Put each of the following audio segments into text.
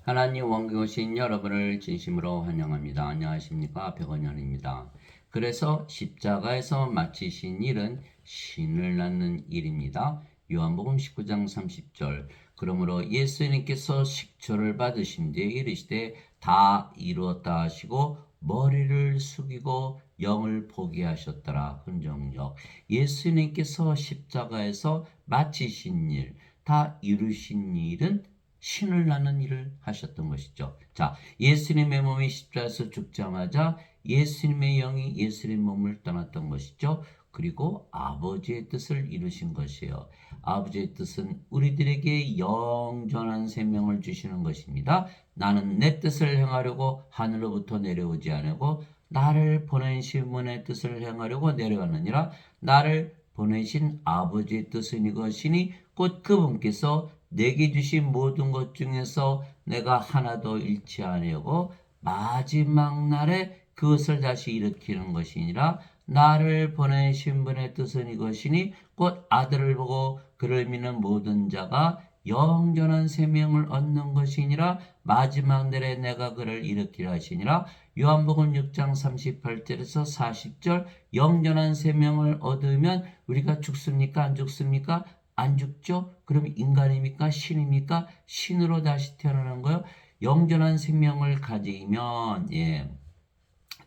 하나님 원교 오신 여러분을 진심으로 환영합니다. 안녕하십니까? 백원현입니다. 그래서 십자가에서 마치신 일은 신을 낳는 일입니다. 요한복음 19장 30절. 그러므로 예수님께서 식초를 받으신 뒤에 이르시되 다 이루었다 하시고 머리를 숙이고 영을 포기하셨더라. 흔정역. 예수님께서 십자가에서 마치신 일, 다 이루신 일은 신을 낳는 일을 하셨던 것이죠. 자, 예수님의 몸이 십자가에서 죽자마자 예수님의 영이 예수님의 몸을 떠났던 것이죠. 그리고 아버지의 뜻을 이루신 것이에요. 아버지의 뜻은 우리들에게 영전한 생명을 주시는 것입니다. 나는 내 뜻을 행하려고 하늘로부터 내려오지 않고 나를 보내신 분의 뜻을 행하려고 내려왔느니라. 나를 보내신 아버지의 뜻은 이것이니 곧 그분께서 내게 주신 모든 것 중에서 내가 하나도 잃지 아니하고 마지막 날에 그것을 다시 일으키는 것이니라. 나를 보내신 분의 뜻은 이것이니 곧 아들을 보고 그를 믿는 모든 자가 영전한 생명을 얻는 것이니라. 마지막 날에 내가 그를 일으키라 하시니라. 요한복음 6장 38절에서 40절. 영전한 생명을 얻으면 우리가 죽습니까? 안 죽습니까? 안 죽죠? 그럼 인간입니까? 신입니까? 신으로 다시 태어나는 거요. 영전한 생명을 가지면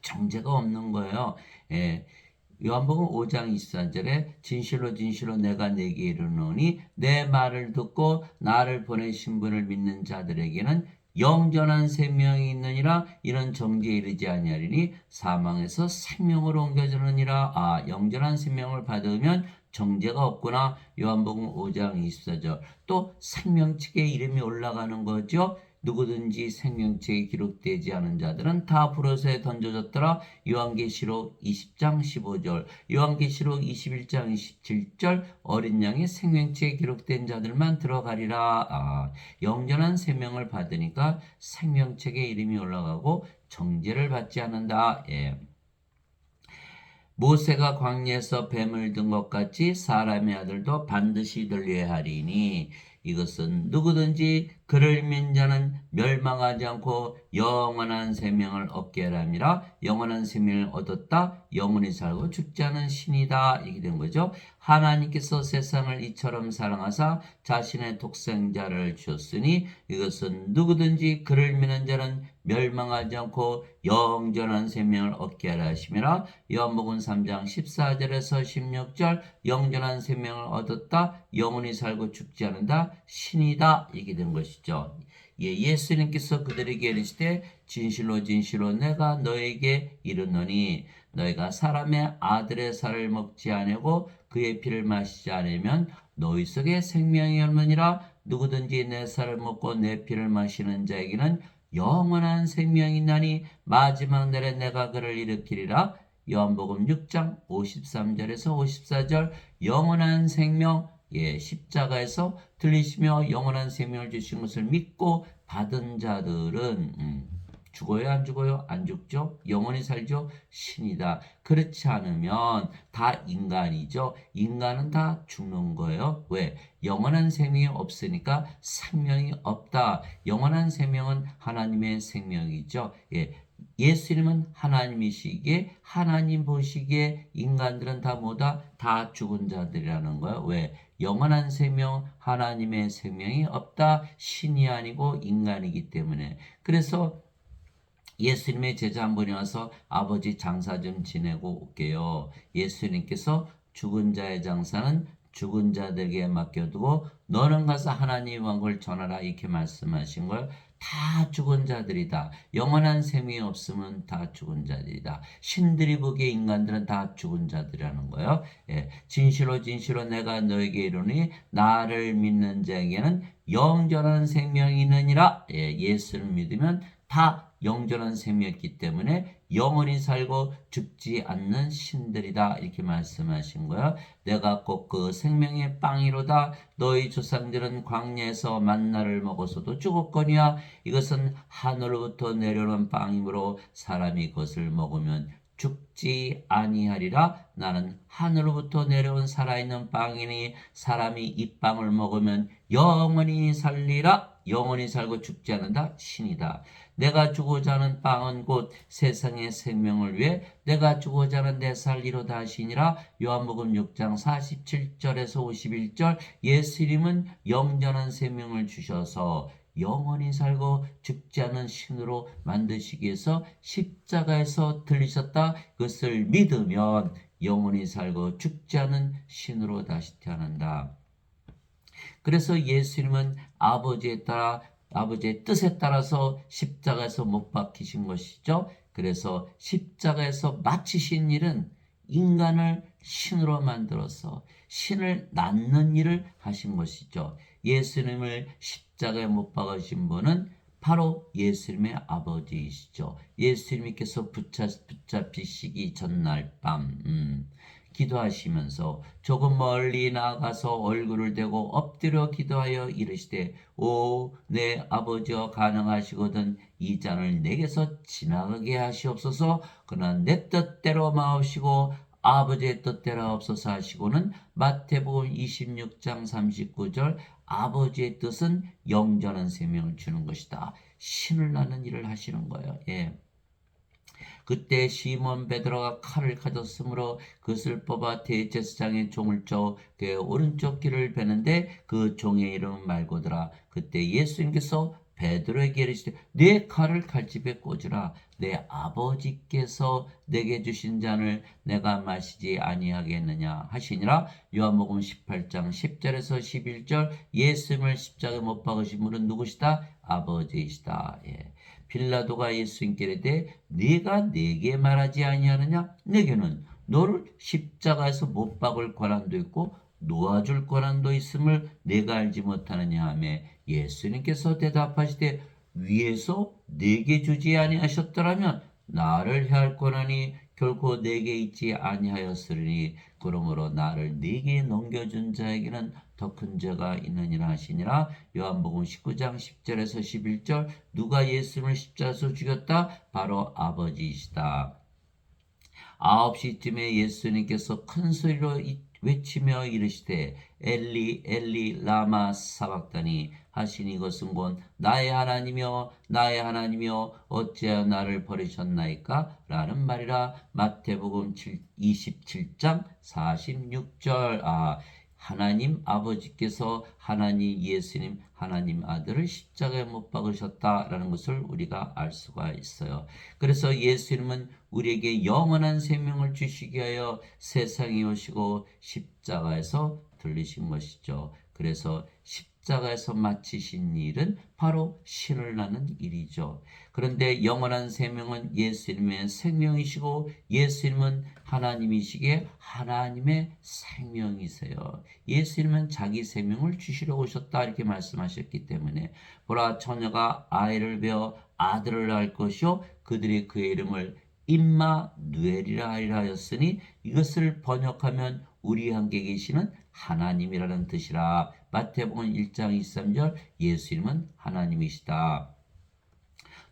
정죄가 없는 거예요. 요한복음 5장 24절에 진실로 진실로 내가 내게 이르노니 내 말을 듣고 나를 보내신 분을 믿는 자들에게는 영전한 생명이 있느니라. 이런 정죄에 이르지 아니하리니 사망에서 생명으로 옮겨지느니라. 영전한 생명을 받으면 정죄가 없구나. 요한복음 5장 24절. 또 생명책에 이름이 올라가는 거죠. 누구든지 생명책에 기록되지 않은 자들은 다 불옷에 던져졌더라. 요한계시록 20장 15절, 요한계시록 21장 27절. 어린 양의 생명책에 기록된 자들만 들어가리라. 영전한 생명을 받으니까 생명책에 이름이 올라가고 정죄를 받지 않는다. 모세가 광야에서 뱀을 든 것 같이 사람의 아들도 반드시 들려야 하리니 이것은 누구든지 그를 믿는 자는 멸망하지 않고 영원한 생명을 얻게 하람이라. 영원한 생명을 얻었다. 영원히 살고 죽지 않은 신이다. 이게 된 거죠. 하나님께서 세상을 이처럼 사랑하사 자신의 독생자를 주었으니 이것은 누구든지 그를 믿는 자는 멸망하지 않고 영전한 생명을 얻게 하라 하심이라. 요한복음 3장 14절에서 16절. 영전한 생명을 얻었다. 영원히 살고 죽지 않는다. 신이다. 이게 된 것이죠. 예수님께서 그들에게 이르시되 진실로 진실로 내가 너에게 이르노니 너희가 사람의 아들의 살을 먹지 아니하고 그의 피를 마시지 않으면 너희 속에 생명이 없느니라. 누구든지 내 살을 먹고 내 피를 마시는 자에게는 영원한 생명이 있나니 마지막 날에 내가 그를 일으키리라. 요한복음 6장 53절에서 54절. 영원한 생명, 십자가에서 들리시며 영원한 생명을 주신 것을 믿고 받은 자들은 죽어요? 안 죽어요? 안 죽죠? 영원히 살죠? 신이다. 그렇지 않으면 다 인간이죠. 인간은 다 죽는 거예요. 왜? 영원한 생명이 없으니까 생명이 없다. 영원한 생명은 하나님의 생명이죠. 예수님은 하나님이시기에 하나님 보시기에 인간들은 다 뭐다? 다 죽은 자들이라는 거예요. 왜? 영원한 생명, 하나님의 생명이 없다. 신이 아니고 인간이기 때문에. 그래서 예수님의 제자 한 분이 와서 아버지 장사 좀 지내고 올게요. 예수님께서 죽은 자의 장사는 죽은 자들에게 맡겨두고 너는 가서 하나님의 왕국을 전하라 이렇게 말씀하신 걸. 다 죽은 자들이다. 영원한 생명이 없으면 다 죽은 자들이다. 신들이 보기에 인간들은 다 죽은 자들이라는 거예요. 진실로 진실로 내가 너에게 이르노니 나를 믿는 자에게는 영전한 생명이 있느니라. 예수를 믿으면 다 영전한 생명이었기 때문에 영원히 살고 죽지 않는 신들이다 이렇게 말씀하신 거야. 내가 꼭 그 생명의 빵이로다. 너희 조상들은 광야에서 만나를 먹어서도 죽었거니와 이것은 하늘로부터 내려오는 빵이므로 사람이 그것을 먹으면 죽지 죽지 아니하리라. 나는 하늘로부터 내려온 살아있는 빵이니 사람이 이 빵을 먹으면 영원히 살리라. 영원히 살고 죽지 않는다. 신이다. 내가 주고자 하는 빵은 곧 세상의 생명을 위해 내가 주고자 하는 내 살리로다 하시니라. 요한복음 6장 47절에서 51절. 예수님은 영전한 생명을 주셔서 영원히 살고 죽지 않은 신으로 만드시기 위해서 십자가에서 들리셨다. 그것을 믿으면 영원히 살고 죽지 않은 신으로 다시 태어난다. 그래서 예수님은 아버지의 뜻에 따라서 십자가에서 못 박히신 것이죠. 그래서 십자가에서 마치신 일은 인간을 신으로 만들어서 신을 낳는 일을 하신 것이죠. 예수님을 십자가에 못 박으신 분은 바로 예수님의 아버지이시죠. 예수님께서 붙잡히시기 전날 밤 기도하시면서 조금 멀리 나가서 얼굴을 대고 엎드려 기도하여 이르시되 오 내 아버지여 가능하시거든 이 잔을 내게서 지나가게 하시옵소서. 그러나 내 뜻대로 마옵시고 아버지의 뜻대로 하옵소서 하시고는 마태복음 26장 39절 아버지의 뜻은 영전한 생명을 주는 것이다. 신을 낳는 일을 하시는 거예요. 예. 그때 시몬 베드로가 칼을 가졌으므로 그것을 뽑아 대제사장의 종을 쳐 그의 오른쪽 귀를 베는데 그 종의 이름은 말고더라. 그때 예수님께서 베드로에게 이르시되 네 칼을 칼집에 꽂으라. 내 아버지께서 내게 주신 잔을 내가 마시지 아니하겠느냐 하시니라. 요한복음 18장 10절에서 11절. 예수님을 십자가에 못 박으신 분은 누구시다? 아버지이시다. 예. 빌라도가 예수님께 이르되 네가 내게 말하지 아니하느냐? 내게는 너를 십자가에서 못 박을 권한도 있고 놓아줄 권한도 있음을 내가 알지 못하느냐 하며 예수님께서 대답하시되 위에서 내게 주지 아니하셨더라면 나를 해할 권한이 결코 내게 있지 아니하였으리니 그러므로 나를 네게 넘겨준 자에게는 더 큰 죄가 있느니라 하시니라. 요한복음 19장 10절에서 11절. 누가 예수님을 십자가에서 죽였다? 바로 아버지이시다. 9시쯤에 예수님께서 큰 소리로 외치며 이르시되 엘리 엘리 라마 사박다니 하시니 이것은 곧 나의 하나님이여 나의 하나님이여 어찌하여 나를 버리셨나이까 라는 말이라. 마태복음 27장 46절. 하나님 아버지께서 하나님 예수님 하나님 아들을 십자가에 못 박으셨다라는 것을 우리가 알 수가 있어요. 그래서 예수님은 우리에게 영원한 생명을 주시기 위하여 세상에 오시고 십자가에서 들리신 것이죠. 그래서 십자가에서 마치신 일은 바로 신을 낳는 일이죠. 그런데 영원한 생명은 예수님의 생명이시고 예수님은 하나님이시기에 하나님의 생명이세요. 예수님은 자기 생명을 주시러 오셨다 이렇게 말씀하셨기 때문에 보라 처녀가 아이를 베어 아들을 낳을 것이요 그들이 그의 이름을 임마누엘이라 하리라 하였으니 이것을 번역하면 우리 함께 계시는 하나님이라는 뜻이라. 마태복음 1장 23절 예수님은 하나님이시다.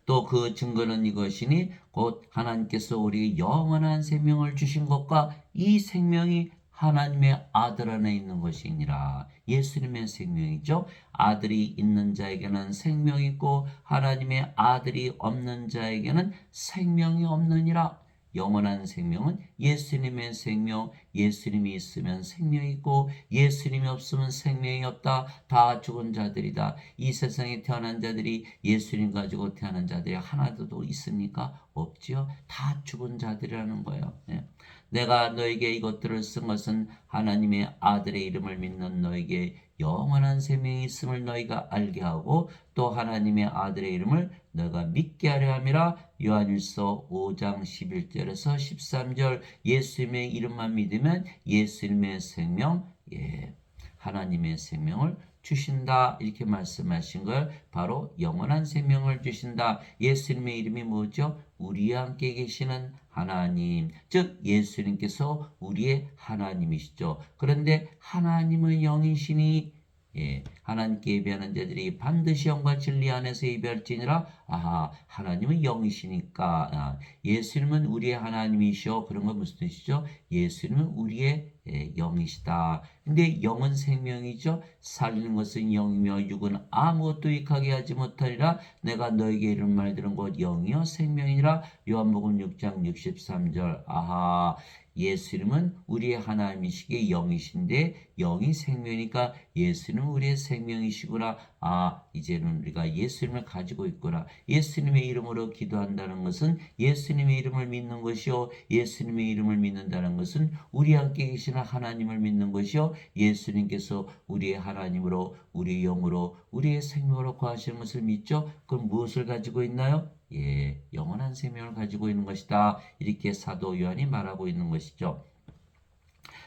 또 그 증거는 이것이니 곧 하나님께서 우리 영원한 생명을 주신 것과 이 생명이 하나님의 아들 안에 있는 것이니라. 예수님의 생명이죠. 아들이 있는 자에게는 생명이 있고 하나님의 아들이 없는 자에게는 생명이 없느니라. 영원한 생명은 예수님의 생명, 예수님이 있으면 생명이 있고 예수님이 없으면 생명이 없다. 다 죽은 자들이다. 이 세상에 태어난 자들이 예수님 가지고 태어난 자들이 하나도 있습니까? 없지요. 다 죽은 자들이라는 거예요. 네. 내가 너에게 이것들을 쓴 것은 하나님의 아들의 이름을 믿는 너에게 영원한 생명이 있음을 너희가 알게 하고 또 하나님의 아들의 이름을 너희가 믿게 하려 함이라. 요한일서 5장 11절에서 13절. 예수님의 이름만 믿으면 예수님의 생명, 하나님의 생명을 주신다 이렇게 말씀하신 걸 바로 영원한 생명을 주신다. 예수님의 이름이 뭐죠? 우리와 함께 계시는 하나님, 즉 예수님께서 우리의 하나님이시죠. 그런데 하나님은 영이시니 예, 하나님께 예배하는 자들이 반드시 영과 진리 안에서 예배할지니라. 아하, 하나님은 영이시니까 예수님은 우리의 하나님이시오. 그런 건 무슨 뜻이죠? 예수님은 우리의 영이시다. 근데 영은 생명이죠. 살리는 것은 영이며 육은 아무것도 유익하게 하지 못하리라. 내가 너에게 이런 말 들은 곧 영이요 생명이라. 요한복음 6장 63절. 아하, 예수님은 우리의 하나님이시기에 영이신데 영이 생명이니까 예수님은 우리의 생명이시구나. 아, 이제는 우리가 예수님을 가지고 있구나. 예수님의 이름으로 기도한다는 것은 예수님의 이름을 믿는 것이요, 예수님의 이름을 믿는다는 것은 우리 함께 계시는 하나님을 믿는 것이요, 예수님께서 우리의 하나님으로, 우리의 영으로, 우리의 생명으로 거하시는 것을 믿죠. 그럼 무엇을 가지고 있나요? 예, 영원한 생명을 가지고 있는 것이다. 이렇게 사도 요한이 말하고 있는 것이죠.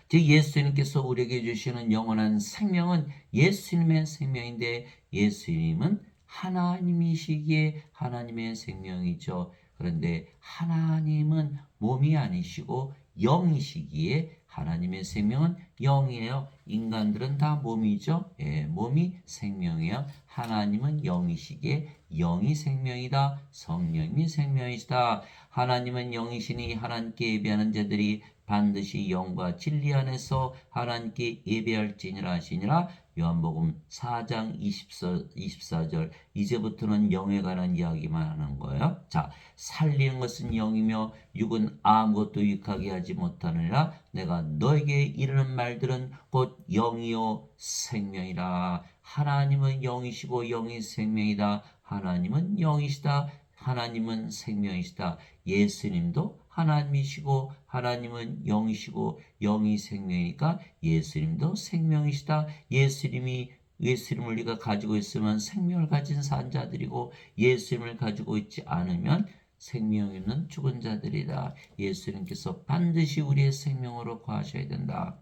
즉 예수님께서 우리에게 주시는 영원한 생명은 예수님의 생명인데 예수님은 하나님이시기에 하나님의 생명이죠. 그런데 하나님은 몸이 아니시고 영이시기에 하나님의 생명은 영이에요. 인간들은 다 몸이죠. 예, 몸이 생명이에요. 하나님은 영이시기에 영이 생명이다. 성령이 생명이시다. 하나님은 영이시니 하나님께 예배하는 자들이 반드시 영과 진리 안에서 하나님께 예배할지니라 하시니라. 요한복음 4장 24절. 이제부터는 영에 관한 이야기만 하는 거예요. 자, 살리는 것은 영이며 육은 아무것도 유익하게 하지 못하느니라. 내가 너에게 이르는 말들은 곧 영이요 생명이라. 하나님은 영이시고 영이 생명이다. 하나님은 영이시다. 하나님은 생명이시다. 예수님도 하나님이시고 하나님은 영이시고 영이 생명이니까 예수님도 생명이시다. 예수님을 우리가 가지고 있으면 생명을 가진 산자들이고 예수님을 가지고 있지 않으면 생명 있는 죽은 자들이다. 예수님께서 반드시 우리의 생명으로 거하셔야 된다.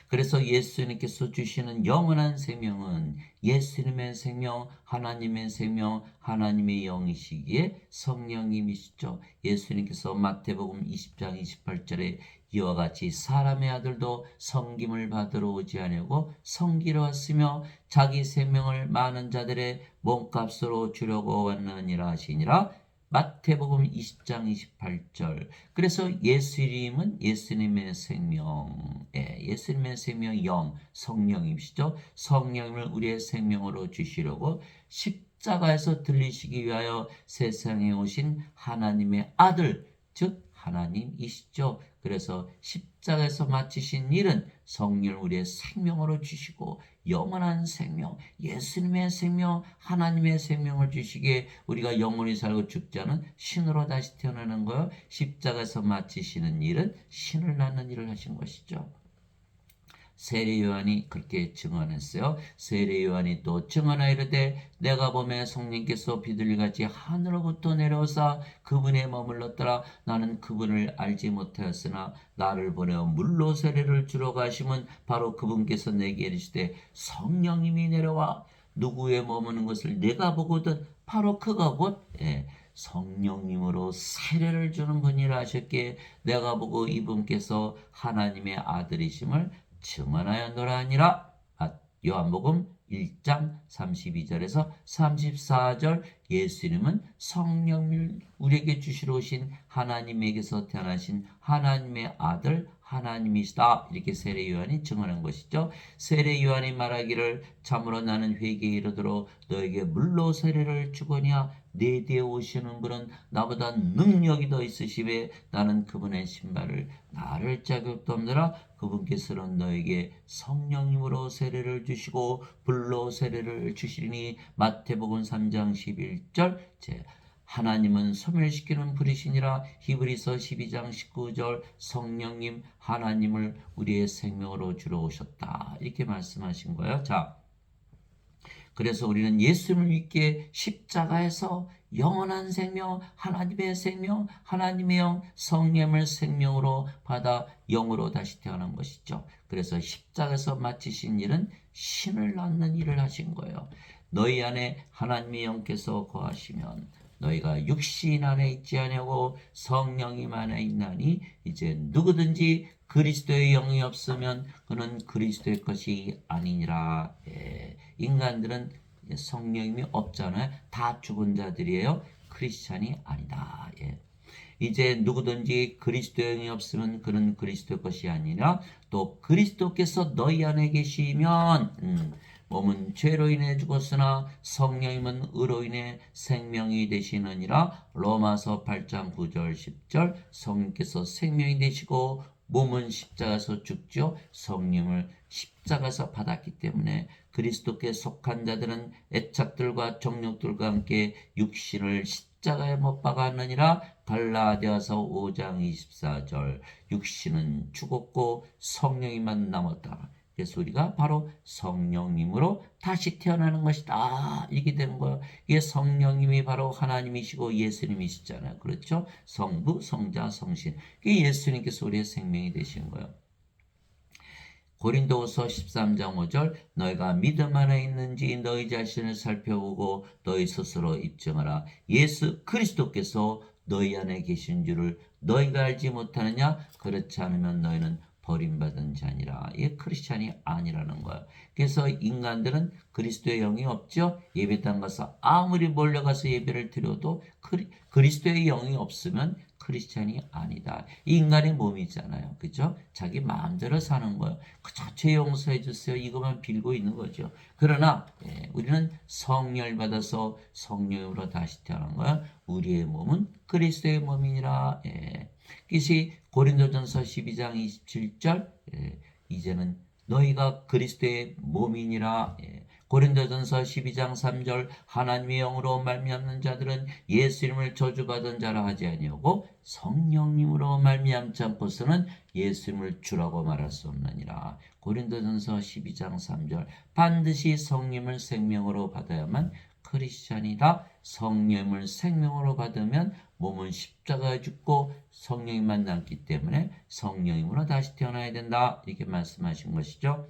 그래서 예수님께서 주시는 영원한 생명은 예수님의 생명, 하나님의 생명, 하나님의 영이시기에 성령님이시죠. 예수님께서 마태복음 20장 28절에 이와 같이 사람의 아들도 섬김을 받으러 오지 아니하고 섬기러 왔으며 자기 생명을 많은 자들의 몸값으로 주려고 왔느니라 하시니라. 마태복음 20장 28절. 그래서 예수님은 예수님의 생명, 예수님의 생명 영, 성령이시죠. 성령을 우리의 생명으로 주시려고 십자가에서 들리시기 위하여 세상에 오신 하나님의 아들, 즉 하나님이시죠. 그래서 십자가에서 마치신 일은 성령을 우리의 생명으로 주시고 영원한 생명, 예수님의 생명, 하나님의 생명을 주시기에 우리가 영원히 살고 죽지 않은 신으로 다시 태어나는 거요. 십자가에서 마치시는 일은 신을 낳는 일을 하신 것이죠. 세례 요한이 그렇게 증언했어요. 세례 요한이 또 증언하여 이르되 내가 보매 성령께서 비둘기같이 하늘로부터 내려오사 그분에 머물렀더라. 나는 그분을 알지 못하였으나 나를 보내어 물로 세례를 주러 가심은 바로 그분께서 내게 이르시되 성령님이 내려와 누구에 머무는 것을 내가 보거든 바로 그가 곧 성령님으로 세례를 주는 분이라 하셨기에 내가 보고 이분께서 하나님의 아들이심을 증언하였노라 하니라. 요한복음 1장 32절에서 34절. 예수님은 성령을 우리에게 주시러 오신 하나님에게서 태어나신 하나님의 아들 하나님이시다. 이렇게 세례 요한이 증언한 것이죠. 세례 요한이 말하기를 참으로 나는 회개에 이르도록 너에게 물로 세례를 주거니와 내 뒤에 오시는 분은 나보다 능력이 더 있으시되 나는 그분의 신발을 나를 자격도 없느라. 그분께서는 너에게 성령님으로 세례를 주시고 불로 세례를 주시리니. 마태복음 3장 11절. 하나님은 소멸시키는 불이시니라. 히브리서 12장 19절. 성령님 하나님을 우리의 생명으로 주러 오셨다. 이렇게 말씀하신 거예요. 자, 그래서 우리는 예수님을 믿기에 십자가에서 영원한 생명, 하나님의 생명, 하나님의 영, 성령을 생명으로 받아 영으로 다시 태어난 것이죠. 그래서 십자가에서 마치신 일은 신을 낳는 일을 하신 거예요. 너희 안에 하나님의 영께서 거하시면 너희가 육신 안에 있지 아니하고 성령님 안에 있나니 이제 누구든지 그리스도의 영이 없으면 그는 그리스도의 것이 아니니라. 예, 인간들은 성령님이 없잖아요. 다 죽은 자들이에요. 크리스찬이 아니다. 예. 이제 누구든지 그리스도의 영이 없으면 그는 그리스도의 것이 아니라 또 그리스도께서 너희 안에 계시면 몸은 죄로 인해 죽었으나 성령님은 의로 인해 생명이 되시느니라. 로마서 8장 9절 10절. 성령께서 생명이 되시고 몸은 십자가에서 죽죠. 성령을 십자가에서 받았기 때문에 그리스도께 속한 자들은 애착들과 정욕들과 함께 육신을 십자가에 못 박았느니라. 갈라디아서 5장 24절. 육신은 죽었고 성령이만 남았다. 그래서 우리가 바로 성령님으로 다시 태어나는 것이다. 이렇게 되는 거예요. 이게 성령님이 바로 하나님이시고 예수님이시잖아요. 그렇죠? 성부, 성자, 성신. 이게 예수님께서 우리의 생명이 되신 거예요. 고린도후서 13장 5절. 너희가 믿음 안에 있는지 너희 자신을 살펴보고 너희 스스로 입증하라. 예수 그리스도께서 너희 안에 계신 줄을 너희가 알지 못하느냐? 그렇지 않으면 너희는 버림받은 자니라. 이게 크리스찬이 아니라는 거예요. 그래서 인간들은 그리스도의 영이 없죠. 예배당 가서 아무리 몰려가서 예배를 드려도 그리스도의 영이 없으면 크리스찬이 아니다. 이 인간의 몸이잖아요. 그죠? 자기 마음대로 사는 거예요. 그저 죄 용서해 주세요. 이것만 빌고 있는 거죠. 그러나 우리는 성령을 받아서 성령으로 다시 태어난 거야. 우리의 몸은 그리스도의 몸이니라. 그것이 고린도전서 12장 27절. 이제는 너희가 그리스도의 몸이니라. 고린도전서 12장 3절. 하나님의 영으로 말미암는 자들은 예수님을 저주받은 자라 하지 아니하고 성령님으로 말미암지 않고서는 예수님을 주라고 말할 수 없느니라. 고린도전서 12장 3절. 반드시 성령을 생명으로 받아야만 크리스찬이다. 성령을 생명으로 받으면 몸은 십자가에 죽고 성령님만 남기 때문에 성령님으로 다시 태어나야 된다. 이렇게 말씀하신 것이죠.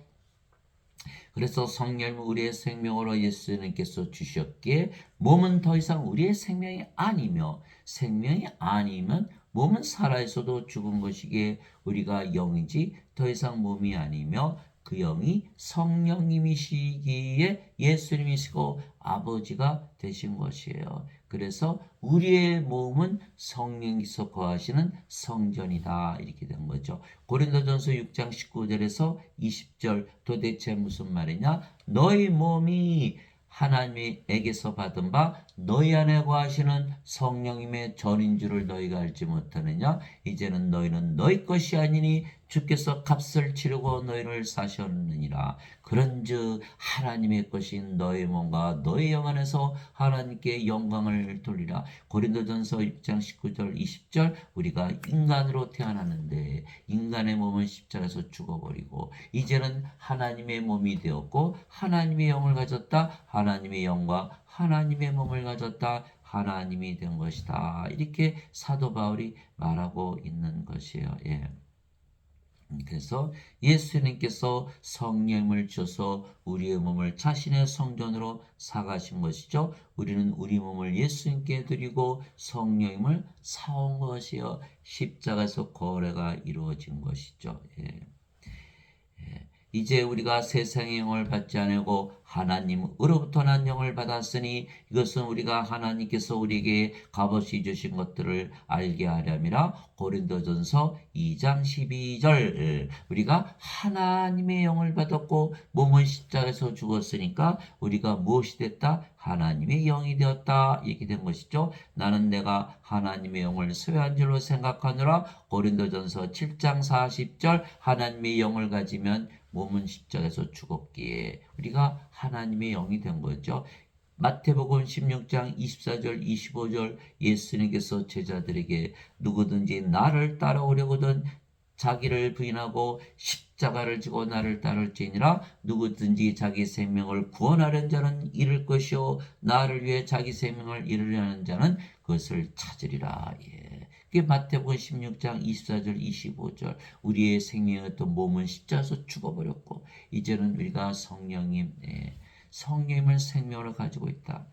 그래서 성령을 우리의 생명으로 예수님께서 주셨기에 몸은 더 이상 우리의 생명이 아니며 생명이 아니면 몸은 살아있어도 죽은 것이기에 우리가 영이지 더 이상 몸이 아니며 그 영이 성령님이시기에 예수님이시고 아버지가 되신 것이에요. 그래서 우리의 몸은 성령께서 거하시는 성전이다. 이렇게 된 거죠. 고린도전서 6장 19절에서 20절. 도대체 무슨 말이냐? 너희 몸이 하나님에게서 받은 바 너희 안에 거하시는 성령님의 전인 줄을 너희가 알지 못하느냐? 이제는 너희는 너희 것이 아니니 주께서 값을 치르고 너희를 사셨느니라. 그런즉 하나님의 것인 너희 몸과 너희 영 안에서 하나님께 영광을 돌리라. 고린도전서 6장 19절 20절. 우리가 인간으로 태어났는데 인간의 몸은 십자가에서 죽어버리고 이제는 하나님의 몸이 되었고 하나님의 영을 가졌다. 하나님의 영과 하나님의 몸을 가졌다. 하나님이 된 것이다. 이렇게 사도 바울이 말하고 있는 것이에요. 그래서 예수님께서 성령을 주셔서 우리의 몸을 자신의 성전으로 사가신 것이죠. 우리는 우리 몸을 예수님께 드리고 성령을 사온 것이요. 십자가에서 거래가 이루어진 것이죠. 이제 우리가 세상의 영을 받지 않고 하나님으로부터 난 영을 받았으니 이것은 우리가 하나님께서 우리에게 값없이 주신 것들을 알게 하렴이라. 고린도전서 2장 12절. 우리가 하나님의 영을 받았고 몸은 십자가에서 죽었으니까 우리가 무엇이 됐다? 하나님의 영이 되었다. 이렇게 된 것이죠. 나는 내가 하나님의 영을 소유한 줄로 생각하느라. 고린도전서 7장 40절. 하나님의 영을 가지면 몸은 십자가에서 죽었기에 우리가 하나님의 영이 된 거죠. 마태복음 16장 24절 25절. 예수님께서 제자들에게 누구든지 나를 따라오려거든 자기를 부인하고 십자가를 지고 나를 따를지니라. 누구든지 자기 생명을 구원하려는 자는 잃을 것이요 나를 위해 자기 생명을 잃으려는 자는 그것을 찾으리라. 그게 마태복음 16장 24절 25절. 우리의 생명이었던 몸은 십자가에서 죽어버렸고 이제는 우리가 성령님을 생명으로 가지고 있다.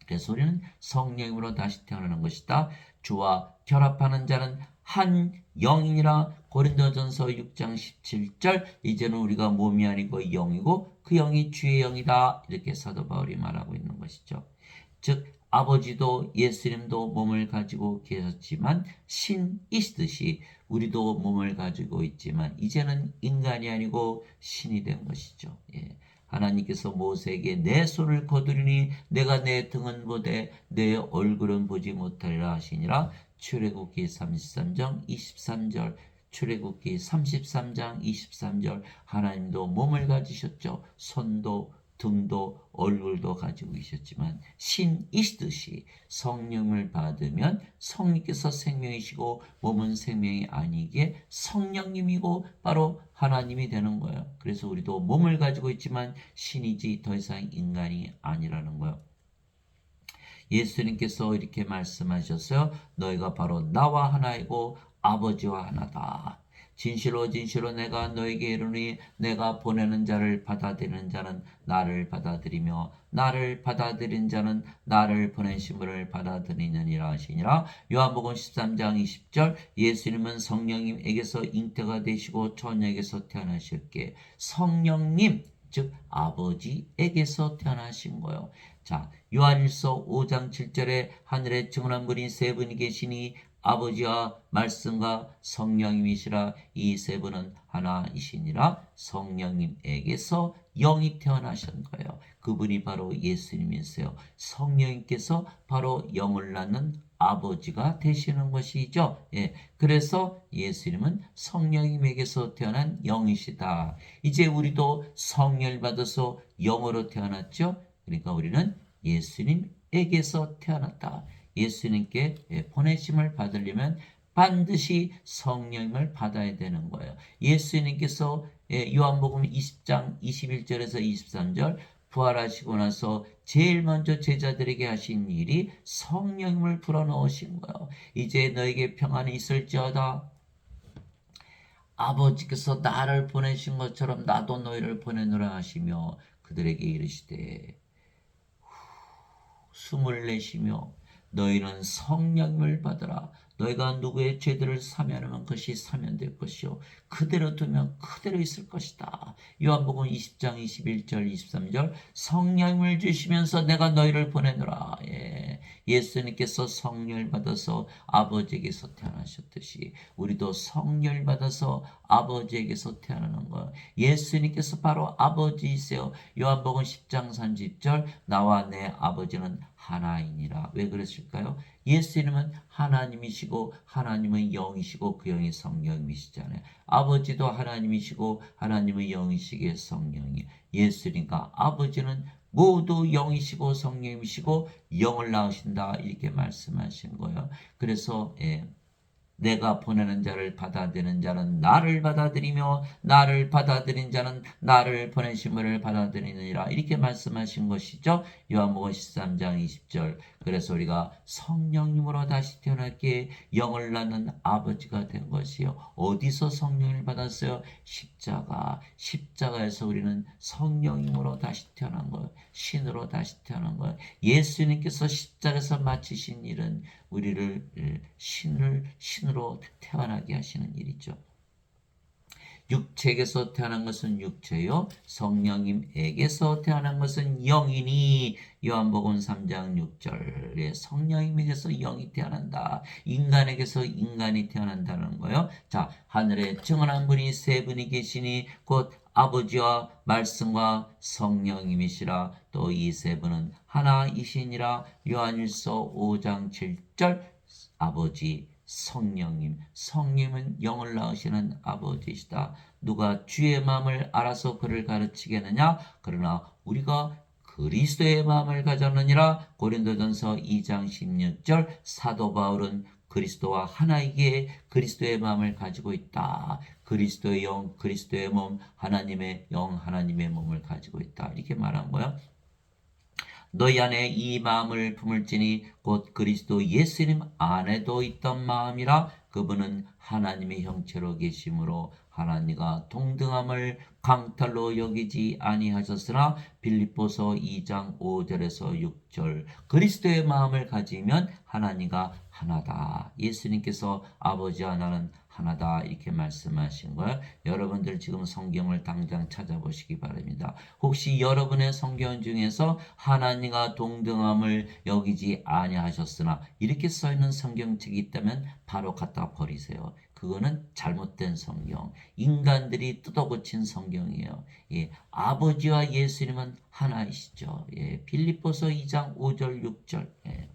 그래서 우리는 성령으로 다시 태어나는 것이다. 주와 결합하는 자는 한 영이니라. 고린도전서 6장 17절. 이제는 우리가 몸이 아니고 영이고 그 영이 주의 영이다. 이렇게 사도 바울이 말하고 있는 것이죠. 즉 아버지도 예수님도 몸을 가지고 계셨지만 신이시듯이 우리도 몸을 가지고 있지만 이제는 인간이 아니고 신이 된 것이죠. 예. 하나님께서 모세에게 내 손을 거두리니 내가 내 등은 보되 내 얼굴은 보지 못하리라 하시니라. 출애굽기 33장 23절. 출애굽기 33장 23절. 하나님도 몸을 가지셨죠. 손도 등도 얼굴도 가지고 계셨지만 신이시듯이 성령을 받으면 성령께서 생명이시고 몸은 생명이 아니기에 성령님이고 바로 하나님이 되는 거예요. 그래서 우리도 몸을 가지고 있지만 신이지 더 이상 인간이 아니라는 거예요. 예수님께서 이렇게 말씀하셨어요. 너희가 바로 나와 하나이고 아버지와 하나다. 진실로 진실로 내가 너에게 이르노니 내가 보내는 자를 받아들이는 자는 나를 받아들이며 나를 받아들인 자는 나를 보내심을 받아들이느니라 하시니라. 요한복음 13장 20절. 예수님은 성령님에게서 잉태가 되시고 처녀에게서 태어나셨기에 성령님 즉 아버지에게서 태어나신 거예요. 자, 요한일서 5장 7절에 하늘에 증언한 분이 세 분이 계시니 아버지와 말씀과 성령님이시라. 이 세 분은 하나이시니라. 성령님에게서 영이 태어나신 거예요. 그분이 바로 예수님이세요. 성령님께서 바로 영을 낳는 아버지가 되시는 것이죠. 예, 그래서 예수님은 성령님에게서 태어난 영이시다. 이제 우리도 성령을 받아서 영으로 태어났죠. 그러니까 우리는 예수님에게서 태어났다. 예수님께 보내심을 받으려면 반드시 성령을 받아야 되는 거예요. 예수님께서 요한복음 20장 21절에서 23절 부활하시고 나서 제일 먼저 제자들에게 하신 일이 성령을 불어넣으신 거예요. 이제 너에게 평안이 있을지어다. 아버지께서 나를 보내신 것처럼 나도 너희를 보내노라 하시며 그들에게 이르시되 숨을 내쉬며 너희는 성령을 받으라. 너희가 누구의 죄들을 사면하면 그것이 사면될 것이요 그대로 두면 그대로 있을 것이다. 요한복음 20장 21절 23절. 성령을 주시면서 내가 너희를 보내노라. 예수님께서 성령을 받아서 아버지에게서 태어나셨듯이 우리도 성령을 받아서 아버지에게서 태어나는 거예요. 예수님께서 바로 아버지이세요. 요한복음 10장 30절. 나와 내 아버지는 하나이니라. 왜 그랬을까요? 예수님은 하나님이시고 하나님은 영이시고 그 영이 성령이시잖아요. 아버지도 하나님이시고 하나님은 영이시기에 성령이. 예수님과 아버지는 모두 영이시고 성령이시고 영을 낳으신다 이렇게 말씀하신 거예요. 그래서 내가 보내는 자를 받아들이는 자는 나를 받아들이며 나를 받아들인 자는 나를 보내심을 받아들이느니라 이렇게 말씀하신 것이죠. 요한복음 13장 20절. 그래서 우리가 성령님으로 다시 태어났기에 영을 낳는 아버지가 된 것이요. 어디서 성령을 받았어요? 십자가에서 우리는 성령님으로 다시 태어난 거예요. 신으로 다시 태어난 거예요. 예수님께서 십자가에서 마치신 일은 우리를 신으로 태어나게 하시는 일이죠. 육체에게서 태어난 것은 육체요 성령님에게서 태어난 것은 영이니. 요한복음 3장 6절에 성령님에게서 영이 태어난다. 인간에게서 인간이 태어난다는 거예요. 자, 하늘에 증언한 분이 세 분이 계시니 곧 아버지와 말씀과 성령님이시라. 또 이 세 분은 하나이시니라. 요한일서 5장 7절. 아버지 성령님은 영을 낳으시는 아버지시다. 누가 주의 마음을 알아서 그를 가르치겠느냐? 그러나 우리가 그리스도의 마음을 가졌느니라. 고린도전서 2장 16절. 사도 바울은 그리스도와 하나이기에 그리스도의 마음을 가지고 있다. 그리스도의 영, 그리스도의 몸, 하나님의 영, 하나님의 몸을 가지고 있다. 이렇게 말한 거야. 너희 안에 이 마음을 품을지니 곧 그리스도 예수님 안에도 있던 마음이라. 그분은 하나님의 형체로 계심으로 하나님과 동등함을 강탈로 여기지 아니하셨으나 빌립보서 2장 5절에서 6절 그리스도의 마음을 가지면 하나님과 하나다. 예수님께서 아버지 하나는 하나다 이렇게 말씀하신 거예요. 여러분들 지금 성경을 당장 찾아보시기 바랍니다. 혹시 여러분의 성경 중에서 하나님과 동등함을 여기지 아니하셨으나 이렇게 써있는 성경책이 있다면 바로 갖다 버리세요. 그거는 잘못된 성경, 인간들이 뜯어고친 성경이에요. 예, 아버지와 예수님은 하나이시죠. 예, 빌립보서 2장 5절 6절. 예.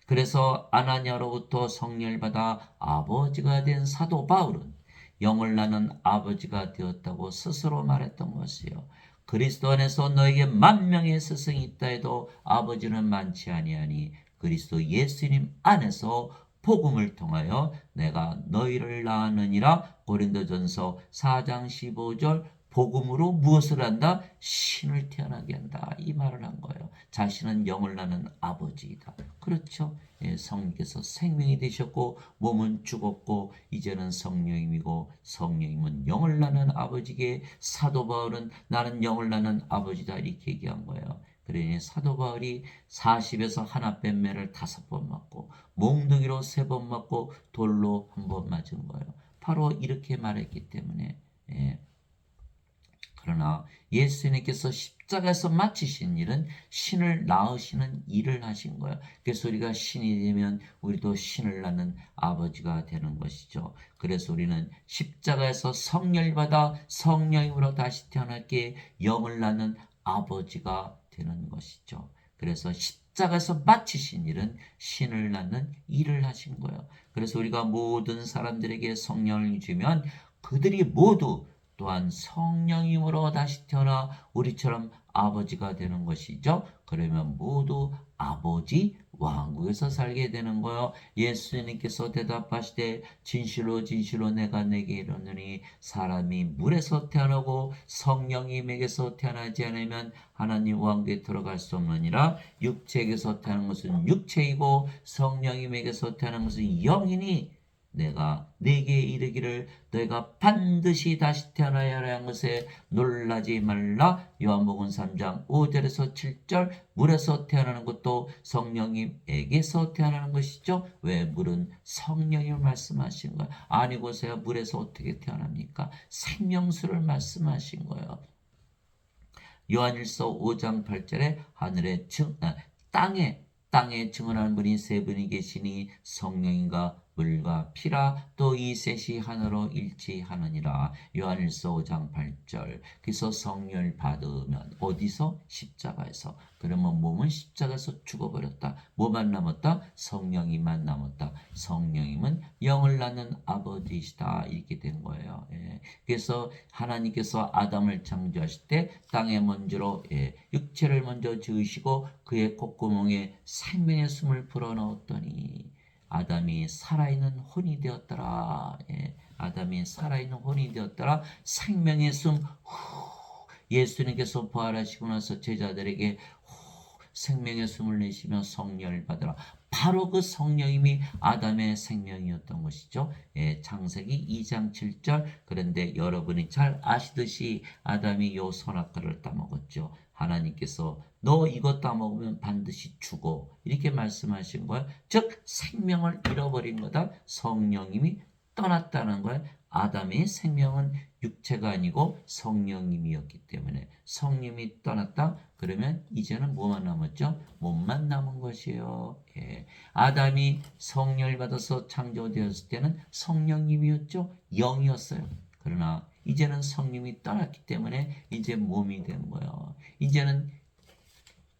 그래서 아나니아로부터 성령을 받아 아버지가 된 사도 바울은 영을 나는 아버지가 되었다고 스스로 말했던 것이요. 그리스도 안에서 너에게 만명의 스승이 있다 해도 아버지는 많지 아니하니 그리스도 예수님 안에서 복음을 통하여 내가 너희를 낳았느니라. 고린도전서 4장 15절 복음으로 무엇을 한다? 신을 태어나게 한다. 이 말을 한 거예요. 자신은 영을 낳는 아버지이다. 그렇죠. 예, 성령께서 생명이 되셨고 몸은 죽었고 이제는 성령님이고 성령님은 영을 낳는 아버지게 사도 바울은 나는 영을 낳는 아버지다 이렇게 얘기한 거예요. 그러니 사도 바울이 40에서 하나 뺀 매를 5번 맞고 몽둥이로 3번 맞고 돌로 1번 맞은 거예요. 바로 이렇게 말했기 때문에 예. 그러나 예수님께서 십자가에서 마치신 일은 신을 낳으시는 일을 하신 거예요. 그래서 우리가 신이 되면 우리도 신을 낳는 아버지가 되는 것이죠. 그래서 우리는 십자가에서 성령을 받아 성령으로 다시 태어났기에 영을 낳는 아버지가 되는 것이죠. 그래서 십자가에서 마치신 일은 신을 낳는 일을 하신 거예요. 그래서 우리가 모든 사람들에게 성령을 주면 그들이 모두 또한 성령님으로 다시 태어나 우리처럼 아버지가 되는 것이죠. 그러면 모두 아버지 왕국에서 살게 되는 거요. 예수님께서 대답하시되 진실로 진실로 내가 내게 이르노니 사람이 물에서 태어나고 성령님에게서 태어나지 않으면 하나님 왕국에 들어갈 수 없느니라. 육체에게서 태어난 것은 육체이고 성령님에게서 태어난 것은 영이니 내가 네게 이르기를 너희가 반드시 다시 태어나야 하는 것에 놀라지 말라. 요한복음 3장 5절에서 7절 물에서 태어나는 것도 성령님에게서 태어나는 것이죠. 왜? 물은 성령님을 말씀하신 거예요. 아니고서야 물에서 어떻게 태어납니까? 생명수를 말씀하신 거예요. 요한일서 5장 8절에 하늘에 땅에 증언하는 분이 3분이 계시니 성령인가 물과 피라 또 이 셋이 하나로 일치하느니라. 요한일서 5장 8절. 그래서 성령을 받으면 어디서? 십자가에서. 그러면 몸은 십자가에서 죽어버렸다. 뭐만 남았다? 성령이만 남았다. 성령님은 영을 낳는 아버지시다. 이렇게 된 거예요. 예. 그래서 하나님께서 아담을 창조하실 때 땅에 먼저로 육체를 먼저 지으시고 그의 콧구멍에 생명의 숨을 불어넣었더니 아담이 살아있는 혼이 되었더라. 예, 아담이 살아있는 혼이 되었더라. 생명의 숨. 예수님께서 부활하시고 나서 제자들에게 생명의 숨을 내쉬며 성령을 받으라. 바로 그 성령님이 아담의 생명이었던 것이죠. 예, 창세기 2장 7절. 그런데 여러분이 잘 아시듯이 아담이 요 선악과를 따먹었죠. 하나님께서 너 이것 따먹으면 반드시 죽어 이렇게 말씀하신 거예요. 즉 생명을 잃어버린 거다. 성령님이 떠났다는 거예요. 아담의 생명은 육체가 아니고 성령님이었기 때문에 성령님이 떠났다. 그러면 이제는 뭐만 남았죠? 몸만 남은 것이에요. 예. 아담이 성령을 받아서 창조되었을 때는 성령님이었죠. 영이었어요. 그러나 이제는 성령이 떠났기 때문에 이제 몸이 된 거예요. 이제는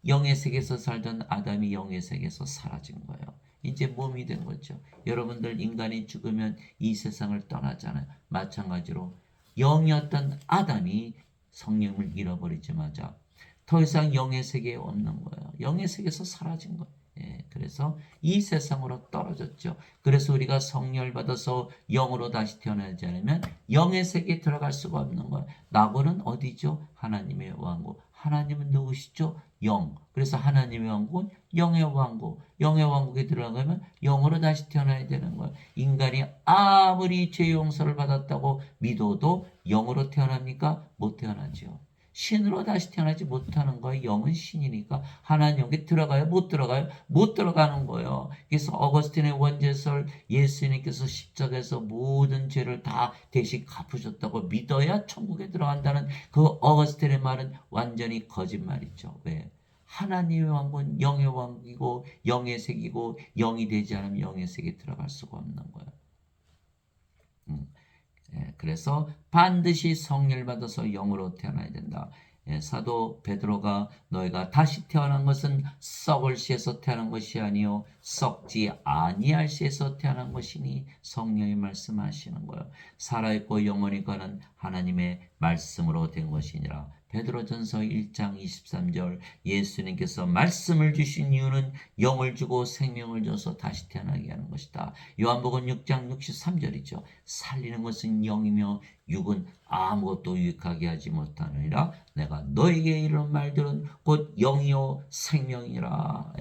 영의 세계에서 살던 아담이 영의 세계에서 사라진 거예요. 이제 몸이 된 거죠. 여러분들 인간이 죽으면 이 세상을 떠나잖아요. 마찬가지로 영이었던 아담이 성령을 잃어버리자마자 더 이상 영의 세계에 없는 거예요. 영의 세계에서 사라진 거예요. 예, 그래서 이 세상으로 떨어졌죠. 그래서 우리가 성령을 받아서 영으로 다시 태어나지 않으면 영의 세계에 들어갈 수가 없는 거예요. 낙원은 어디죠? 하나님의 왕국. 하나님은 누구시죠? 영. 그래서 하나님의 왕국은 영의 왕국. 영의 왕국에 들어가면 영으로 다시 태어나야 되는 거예요. 인간이 아무리 죄 용서를 받았다고 믿어도 영으로 태어납니까? 못 태어나죠. 신으로 다시 태어나지 못하는 거예요. 영은 신이니까. 하나님 영에 들어가요? 못 들어가요? 못 들어가는 거예요. 그래서 어거스틴의 원죄설, 예수님께서 십자가에서 모든 죄를 다 대신 갚으셨다고 믿어야 천국에 들어간다는 그 어거스틴의 말은 완전히 거짓말이죠. 왜? 하나님의 왕국은 영의 왕국이고 영의 색이고 영이 되지 않으면 영의 색에 들어갈 수가 없는 거예요. 그래서 반드시 성령을 받아서 영으로 태어나야 된다. 사도 베드로가 너희가 다시 태어난 것은 썩을 씨에서 태어난 것이 아니요 썩지 아니할 씨에서 태어난 것이니 성령이 말씀하시는 거예요. 살아있고 영원히 가는 하나님의 말씀으로 된 것이니라. 베드로전서 1장 23절 예수님께서 말씀을 주신 이유는 영을 주고 생명을 줘서 다시 태어나게 하는 것이다. 요한복음 6장 63절이죠. 살리는 것은 영이며 육은 아무것도 유익하게 하지 못하느니라. 내가 너에게 이르는 말들은 곧 영이요 생명이라.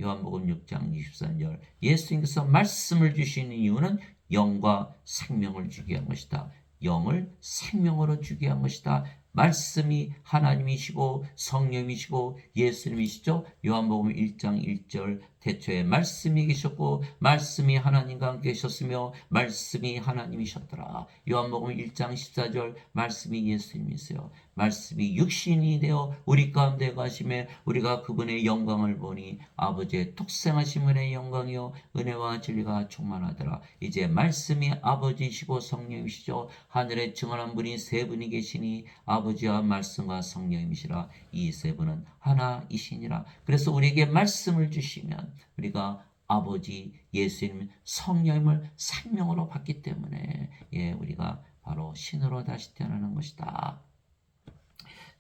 요한복음 6장 23절 예수님께서 말씀을 주시는 이유는 영과 생명을 주게 한 것이다. 영을 생명으로 주게 한 것이다. 말씀이 하나님이시고 성령이시고 예수님이시죠. 요한복음 1장 1절 태초에 말씀이 계셨고 말씀이 하나님과 함께 계셨으며 말씀이 하나님이셨더라. 요한복음 1장 14절 말씀이 예수님이세요. 말씀이 육신이 되어 우리 가운데 가심에 우리가 그분의 영광을 보니 아버지의 독생하심의 영광이요 은혜와 진리가 충만하더라. 이제 말씀이 아버지시고 성령이시죠. 하늘에 증언한 분이 세 분이 계시니 아버지와 말씀과 성령이시라. 이 세 분은 하나이시니라. 그래서 우리에게 말씀을 주시면 우리가 아버지 예수님 성령님을 생명으로 받기 때문에 우리가 바로 신으로 다시 태어나는 것이다.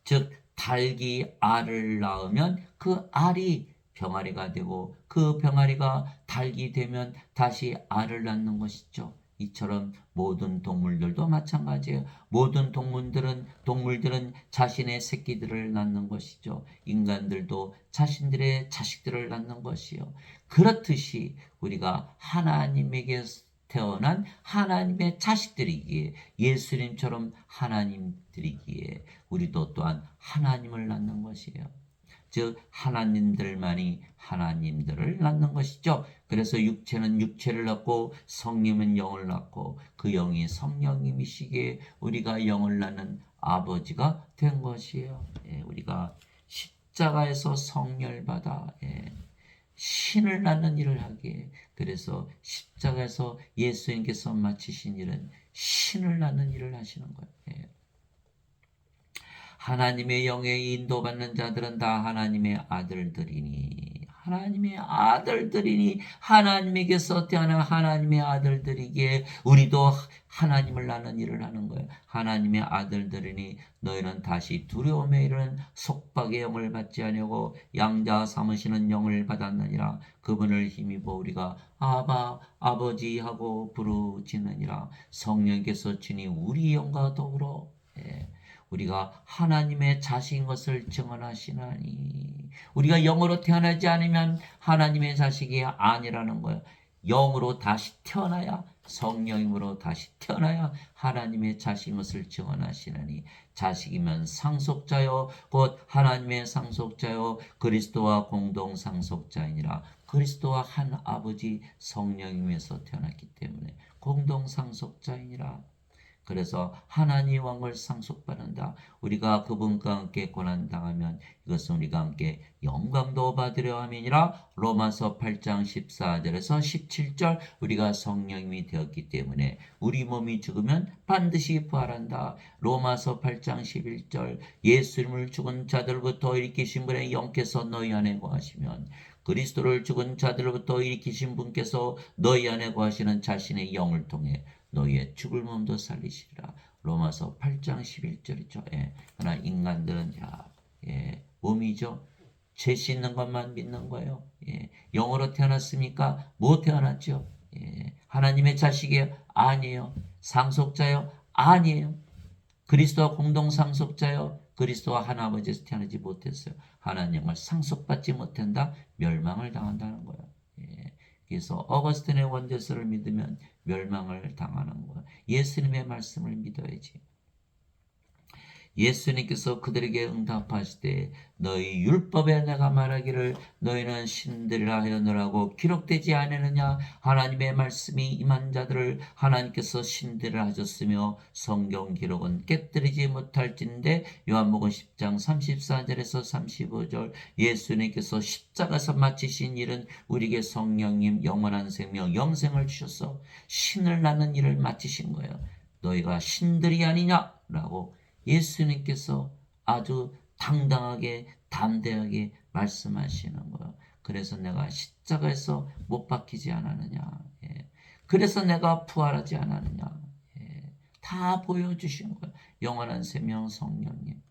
즉 닭이 알을 낳으면 그 알이 병아리가 되고 그 병아리가 닭이 되면 다시 알을 낳는 것이죠. 이처럼 모든 동물들도 마찬가지예요. 모든 동물들은 자신의 새끼들을 낳는 것이죠. 인간들도 자신들의 자식들을 낳는 것이요. 그렇듯이 우리가 하나님에게 태어난 하나님의 자식들이기에 예수님처럼 하나님들이기에 우리도 또한 하나님을 낳는 것이에요. 즉 하나님들만이 하나님들을 낳는 것이죠. 그래서 육체는 육체를 낳고 성령은 영을 낳고 그 영이 성령님이시기에 우리가 영을 낳는 아버지가 된 것이에요. 우리가 십자가에서 성령을 받아 신을 낳는 일을 하기에 그래서 십자가에서 예수님께서 마치신 일은 신을 낳는 일을 하시는 거예요. 하나님의 영에 인도받는 자들은 다 하나님의 아들들이니 하나님에게서 태어난 하나님의 아들들이기에 우리도 하나님을 낳는 일을 하는 거예요. 하나님의 아들들이니 너희는 다시 두려움에 이르는 속박의 영을 받지 아니하고 양자 삼으시는 영을 받았느니라. 그분을 힘입어 우리가 아바 아버지 하고 부르짖느니라. 성령께서 친히 우리 영과 더불어 우리가 하나님의 자식인 것을 증언하시나니 우리가 영으로 태어나지 않으면 하나님의 자식이 아니라는 거예요. 영으로 다시 태어나야 성령으로 다시 태어나야 하나님의 자식인 것을 증언하시나니 자식이면 상속자요 곧 하나님의 상속자요 그리스도와 공동 상속자이니라. 그리스도와 한 아버지 성령님에서 태어났기 때문에 공동 상속자이니라. 그래서 하나님 왕을 상속받는다. 우리가 그분과 함께 고난당하면 이것은 우리가 함께 영광도 받으려 함이니라. 로마서 8장 14절에서 17절 우리가 성령님이 되었기 때문에 우리 몸이 죽으면 반드시 부활한다. 로마서 8장 11절 예수님을 죽은 자들부터 일으키신 분의 영께서 너희 안에 거하시면 그리스도를 죽은 자들부터 일으키신 분께서 너희 안에 거하시는 자신의 영을 통해 너희의 죽을 몸도 살리시리라. 로마서 8장 11절이죠. 그러나 인간들은 몸이죠. 죄 씻는 것만 믿는 거예요. 영으로 태어났습니까? 못 태어났죠. 하나님의 자식이에요? 아니에요. 상속자요? 아니에요. 그리스도와 공동 상속자요? 그리스도와 하나아버지에서 태어나지 못했어요. 하나님 영을 상속받지 못한다. 멸망을 당한다는 거예요. 예. 그래서 어거스틴의 원죄서를 믿으면 멸망을 당하는 거예요. 예수님의 말씀을 믿어야지. 예수님께서 그들에게 응답하시되 너희 율법에 내가 말하기를 너희는 신들이라 하였느라고 기록되지 않았느냐. 하나님의 말씀이 임한 자들을 하나님께서 신들을 하셨으며 성경 기록은 깨뜨리지 못할진대. 요한복음 10장 34절에서 35절. 예수님께서 십자가에서 마치신 일은 우리에게 성령님 영원한 생명 영생을 주셔서 신을 낳는 일을 마치신 거예요. 너희가 신들이 아니냐라고 예수님께서 아주 당당하게 담대하게 말씀하시는 거예요. 그래서 내가 십자가에서 못 박히지 않았느냐. 예. 그래서 내가 부활하지 않았느냐. 예. 다 보여주신 거예요. 영원한 생명 성령님.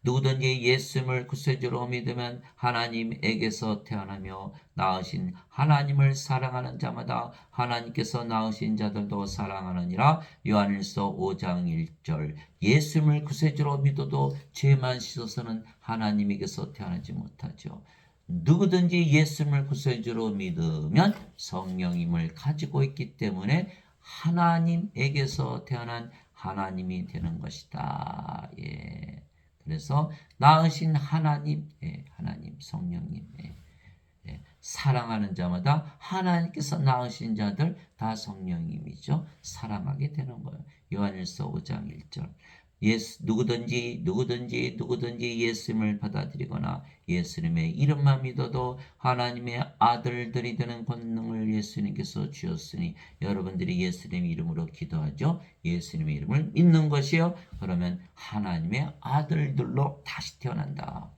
누구든지 예수님을 구세주로 믿으면 하나님에게서 태어나며 낳으신 하나님을 사랑하는 자마다 하나님께서 낳으신 자들도 사랑하느니라. 요한일서 5장 1절. 예수님을 구세주로 믿어도 죄만 씻어서는 하나님에게서 태어나지 못하죠. 누구든지 예수님을 구세주로 믿으면 성령님을 가지고 있기 때문에 하나님에게서 태어난 하나님이 되는 것이다. 예. 그래서 낳으신 하나님, 하나님 성령님, 사랑하는 자마다 하나님께서 낳으신 자들 다 성령님이죠. 사랑하게 되는 거예요. 요한일서 5장 1절. 누구든지 예수님을 받아들이거나 예수님의 이름만 믿어도 하나님의 아들들이 되는 권능을 예수님께서 주셨으니 여러분들이 예수님 이름으로 기도하죠. 예수님의 이름을 믿는 것이요. 그러면 하나님의 아들들로 다시 태어난다.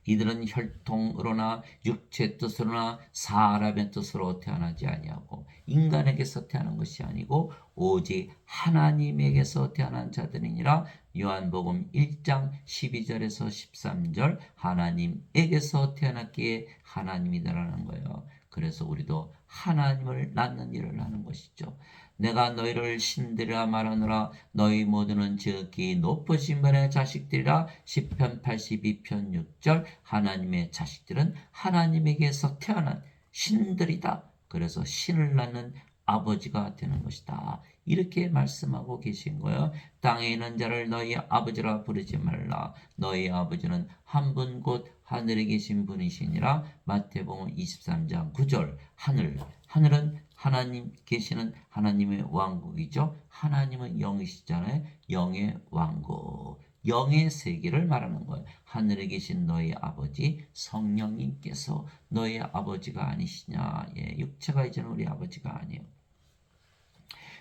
이들은 혈통으로나 육체 뜻으로나 사람의 뜻으로 태어나지 아니하고 인간에게서 태어난 것이 아니고 오직 하나님에게서 태어난 자들이니라. 요한복음 1장 12절에서 13절. 하나님에게서 태어났기에 하나님이다라는 거예요. 그래서 우리도 하나님을 낳는 일을 하는 것이죠. 내가 너희를 신들이라 말하노라. 너희 모두는 지극히 높으신 분의 자식들이라. 시편 82편 6절. 하나님의 자식들은 하나님에게서 태어난 신들이다. 그래서 신을 낳는 아버지가 되는 것이다. 이렇게 말씀하고 계신 거예요. 땅에 있는 자를 너희 아버지라 부르지 말라. 너희 아버지는 한 분 곧 하늘에 계신 분이시니라. 마태복음 23장 9절. 하늘은 하나님 계시는 하나님의 왕국이죠. 하나님은 영이시잖아요. 영의 왕국. 영의 세계를 말하는 거예요. 하늘에 계신 너희 아버지 성령님께서 너희 아버지가 아니시냐. 예, 육체가 이제는 우리 아버지가 아니에요.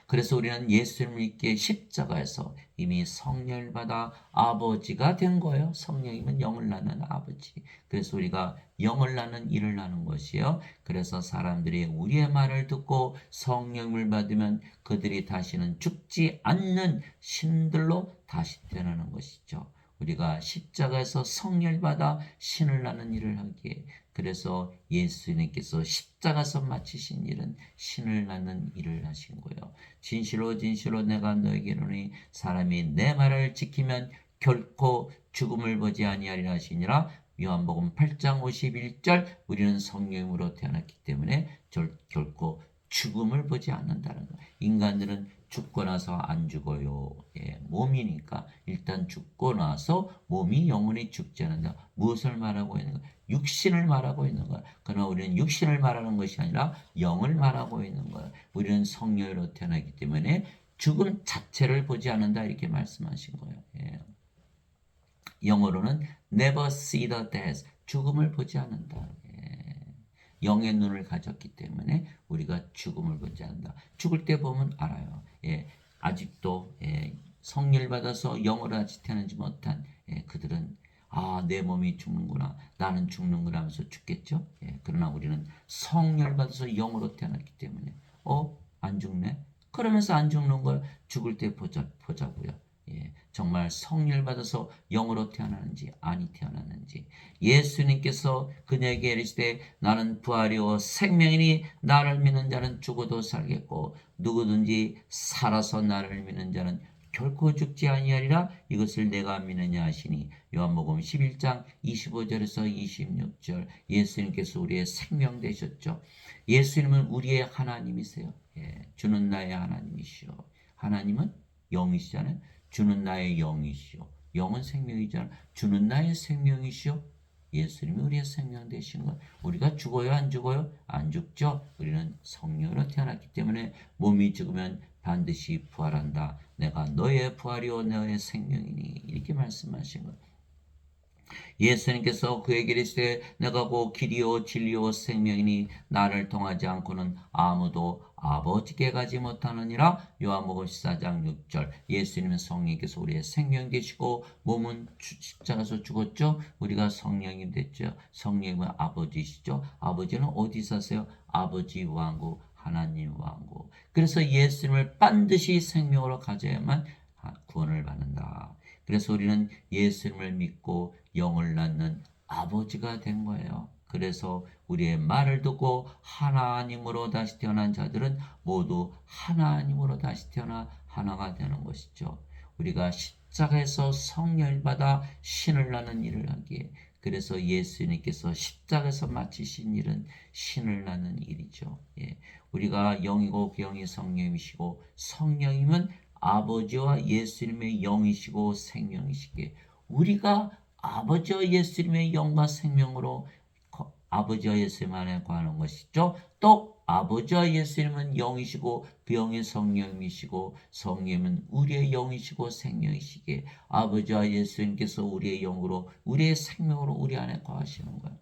그래서 우리는 예수님을 믿기에 십자가에서 이미 성령을 받아 아버지가 된 거예요. 성령이면 영을 낳는 아버지. 그래서 우리가 영을 낳는 일을 하는 것이에요. 그래서 사람들이 우리의 말을 듣고 성령을 받으면 그들이 다시는 죽지 않는 신들로 다시 태어나는 것이죠. 우리가 십자가에서 성령을 받아 신을 낳는 일을 하기에 그래서 예수님께서 십자가에서 마치신 일은 신을 낳는 일을 하신 거예요. 진실로 내가 너에게 이르노니 사람이 내 말을 지키면 결코 죽음을 보지 아니하리라 하시니라. 요한복음 8장 51절. 우리는 성령으로 태어났기 때문에 결코 죽음을 보지 않는다는 거예요. 인간들은 죽고 나서 안 죽어요. 예, 몸이니까 일단 죽고 나서 몸이 영원히 죽지 않는다. 무엇을 말하고 있는가? 육신을 말하고 있는 거야. 그러나 우리는 육신을 말하는 것이 아니라 영을 말하고 있는 거야. 우리는 성령으로 태어나기 때문에 죽음 자체를 보지 않는다 이렇게 말씀하신 거예요. 예. 영어로는 never see the death. 죽음을 보지 않는다. 예. 영의 눈을 가졌기 때문에 우리가 죽음을 보지 않는다. 죽을 때 보면 알아요. 예. 아직도 성령을 받아서 영으로 아직 태어나지 못한 그들은 내 몸이 죽는구나. 나는 죽는구나 하면서 죽겠죠. 예. 그러나 우리는 성령을 받아서 영으로 태어났기 때문에 안 죽네. 그러면서 안 죽는 걸 죽을 때 보자고요. 예, 정말 성령을 받아서 영으로 태어나는지 아니 태어났는지. 예수님께서 그녀에게 이르시되 나는 부활이요 생명이니 나를 믿는 자는 죽어도 살겠고 누구든지 살아서 나를 믿는 자는 결코 죽지 아니하리라. 이것을 내가 믿느냐 하시니. 요한복음 11장 25절에서 26절. 예수님께서 우리의 생명 되셨죠. 예수님은 우리의 하나님이세요. 예, 주는 나의 하나님이시오. 하나님은 영이시잖아요. 주는 나의 영이시오. 영은 생명이잖아요. 주는 나의 생명이시오. 예수님이 우리의 생명 되시는 것. 우리가 죽어요, 안 죽어요? 안 죽죠. 우리는 성령으로 태어났기 때문에 몸이 죽으면 반드시 부활한다. 내가 너의 부활이요 너의 생명이니. 이렇게 말씀하신 것. 예수님께서 그에게 이르시되 내가 곧 길이요 진리요 생명이니 나를 통하지 않고는 아무도 아버지께 가지 못하느니라. 요한복음 14장 6절. 예수님은 성령께서 우리의 생명 되시고 몸은 십자가에서 죽었죠. 우리가 성령이 됐죠. 성령은 아버지시죠. 아버지는 어디 사세요? 아버지 왕국, 하나님 왕국. 그래서 예수님을 반드시 생명으로 가져야만 구원을 받는다. 그래서 우리는 예수님을 믿고 영을 낳는 아버지가 된 거예요. 그래서 우리의 말을 듣고 하나님으로 다시 태어난 자들은 모두 하나님으로 다시 태어나 하나가 되는 것이죠. 우리가 십자가에서 성령을 받아 신을 낳는 일을 하기에, 그래서 예수님께서 십자가에서 마치신 일은 신을 낳는 일이죠. 예. 우리가 영이고 그 영이 성령이시고 성령이면 아버지와 예수님의 영이시고 생명이시기에 우리가 아버지와 예수님의 영과 생명으로 아버지와 예수님 안에 거하는 것이죠. 또 아버지와 예수님은 영이시고 그 영이 성령이시고 성령은 우리의 영이시고 생명이시기에 아버지와 예수님께서 우리의 영으로 우리의 생명으로 우리 안에 거하시는 거예요.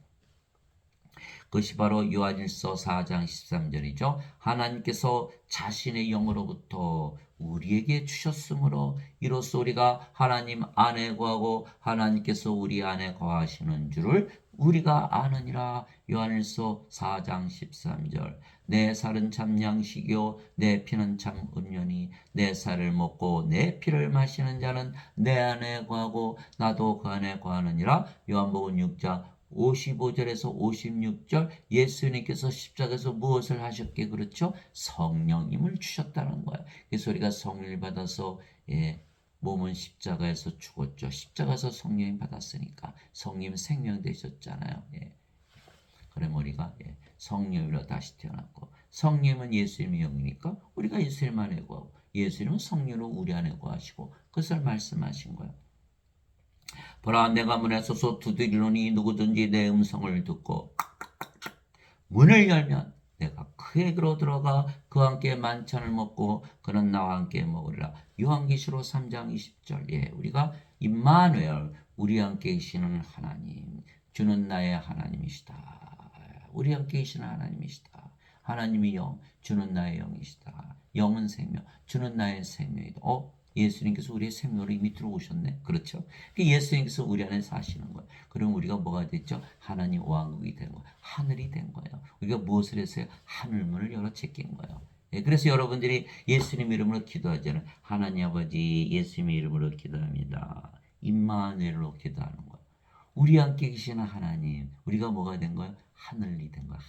그것이 바로 요한일서 4장 13절이죠. 하나님께서 자신의 영으로부터 우리에게 주셨으므로 이로써 우리가 하나님 안에 거하고 하나님께서 우리 안에 거하시는 줄을 우리가 아느니라. 요한일서 4장 13절. 내 살은 참 양식이요 내 피는 참 음료니 내 살을 먹고 내 피를 마시는 자는 내 안에 거하고 나도 그 안에 거하느니라. 요한복음 6장 55절에서 56절. 예수님께서 십자가에서 무엇을 하셨기에 그렇죠? 성령님을 주셨다는 거예요. 그래서 우리가 성령을 받아서 몸은 십자가에서 죽었죠. 십자가에서 성령님 받았으니까 성령 생명 되셨잖아요. 그럼 우리가 성령으로 다시 태어났고 성령은 예수님의 영이니까 우리가 예수님 안에 거하고 예수님은 성령으로 우리 안에 거하시고 그것을 말씀하신 거예요. 보라 내가 문에 서서 두드리노니 누구든지 내 음성을 듣고 문을 열면 내가 그에게로 들어가 그와 함께 만찬을 먹고 그는 나와 함께 먹으리라. 요한계시록 3장 20절. 우리가 임마누엘 우리 함께 계시는 하나님, 주는 나의 하나님이시다. 우리 함께 계시는 하나님이시다. 하나님이 영, 주는 나의 영이시다. 영은 생명, 주는 나의 생명이다. 예수님께서 우리의 생명으로 이미 들어오셨네. 그렇죠? 예수님께서 우리 안에 사시는 거예요. 그럼 우리가 뭐가 됐죠? 하나님 왕국이 된 거예요. 하늘이 된 거예요. 우리가 무엇을 했어요? 하늘문을 열어 제낀 거예요. 그래서 여러분들이 예수님 이름으로 기도하잖아요. 하나님 아버지 예수님 이름으로 기도합니다. 임마누엘로 기도하는 거예요. 우리 함께 계시는 하나님, 우리가 뭐가 된 거예요? 하늘이 된 거예요.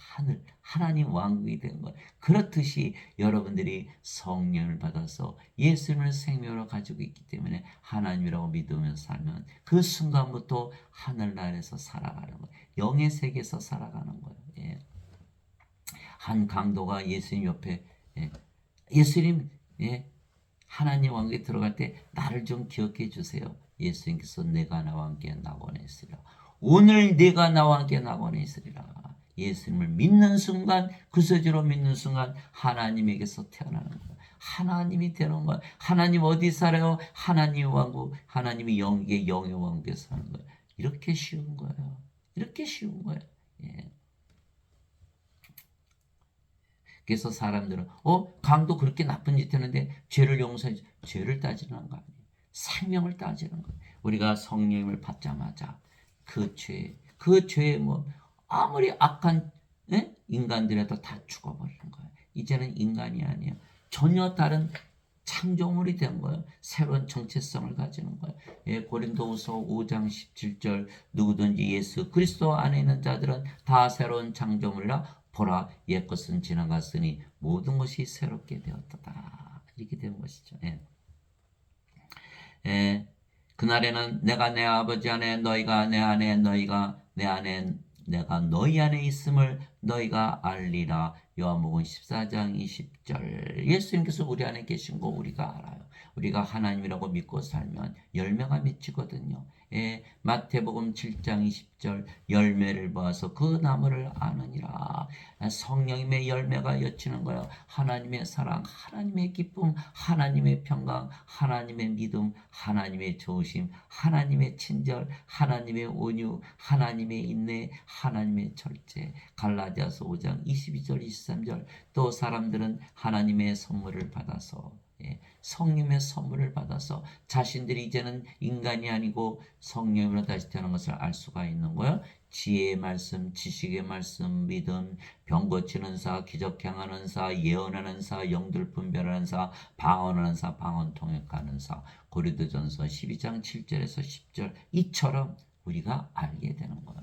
하나님 왕국이 된 거예요. 그렇듯이 여러분들이 성령을 받아서 예수님을 생명으로 가지고 있기 때문에 하나님이라고 믿으면서 살면 그 순간부터 하늘나라에서 살아가는 거예요. 영의 세계에서 살아가는 거예요. 한 강도가 예수님 옆에 예수님 하나님 왕국에 들어갈 때 나를 좀 기억해 주세요. 예수님께서 내가 나와 함께 낙원에 있으리라. 오늘 내가 나와 함께 낙원에 있으리라. 예수님을 믿는 순간 그 소지로 믿는 순간 하나님에게서 태어나는 거예요. 하나님이 되는 거예요. 하나님 어디 살아요? 하나님 왕국, 하나님이 영의 왕국에 사는 거예요. 이렇게 쉬운 거예요. 이렇게 쉬운 거예요. 그래서 사람들은 강도 그렇게 나쁜 짓 했는데 죄를 용서해. 죄를 따지는 거 아니에요. 생명을 따지는 거예요. 우리가 성령을 받자마자 그 죄에 뭐 아무리 악한 인간들에도 다 죽어버리는 거예요. 이제는 인간이 아니에요. 전혀 다른 창조물이 된 거예요. 새로운 정체성을 가지는 거예요. 고린도후서 5장 17절. 누구든지 예수 그리스도 안에 있는 자들은 다 새로운 창조물이라. 보라 옛것은 지나갔으니 모든 것이 새롭게 되었다. 이렇게 된 것이죠. 예, 그날에는 내가 내 아버지 안에 너희가 내 안에 너희가 내 안에 내가 너희 안에 있음을 너희가 알리라. 요한복음 14장 20절. 예수님께서 우리 안에 계신 거 우리가 알아요. 우리가 하나님이라고 믿고 살면 열매가 맺히거든요. 예, 마태복음 7장 20절. 열매를 보아서 그 나무를 아느니라. 성령님의 열매가 엿치는 거예요. 하나님의 사랑, 하나님의 기쁨, 하나님의 평강, 하나님의 믿음, 하나님의 좋으심, 하나님의 친절, 하나님의 온유, 하나님의 인내, 하나님의 절제. 갈라디아서 5장 22절 23절. 또 사람들은 하나님의 선물을 받아서 성령의 선물을 받아서 자신들이 이제는 인간이 아니고 성령으로 다시 태어난 것을 알 수가 있는 거예요. 지혜의 말씀, 지식의 말씀, 믿음, 병 고치는 사, 기적 행하는 사, 예언하는 사, 영들 분별하는 사, 방언하는 사, 방언 통역하는 사. 고린도전서 12장 7절에서 10절. 이처럼 우리가 알게 되는 거예요.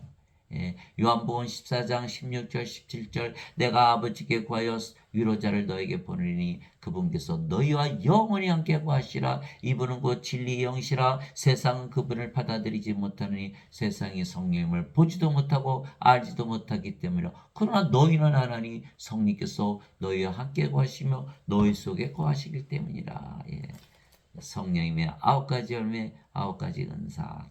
요한복음 14장 16절 17절. 내가 아버지께 구하여 위로자를 너에게 보내리니 그분께서 너희와 영원히 함께 구하시라. 이분은 곧 진리의 영이시라. 세상은 그분을 받아들이지 못하느니 세상이 성령님을 보지도 못하고 알지도 못하기 때문이라. 그러나 너희는 아나니 성령께서 너희와 함께 구하시며 너희 속에 구하시기 때문이라. 성령님의 9가지 열매, 9가지 은사.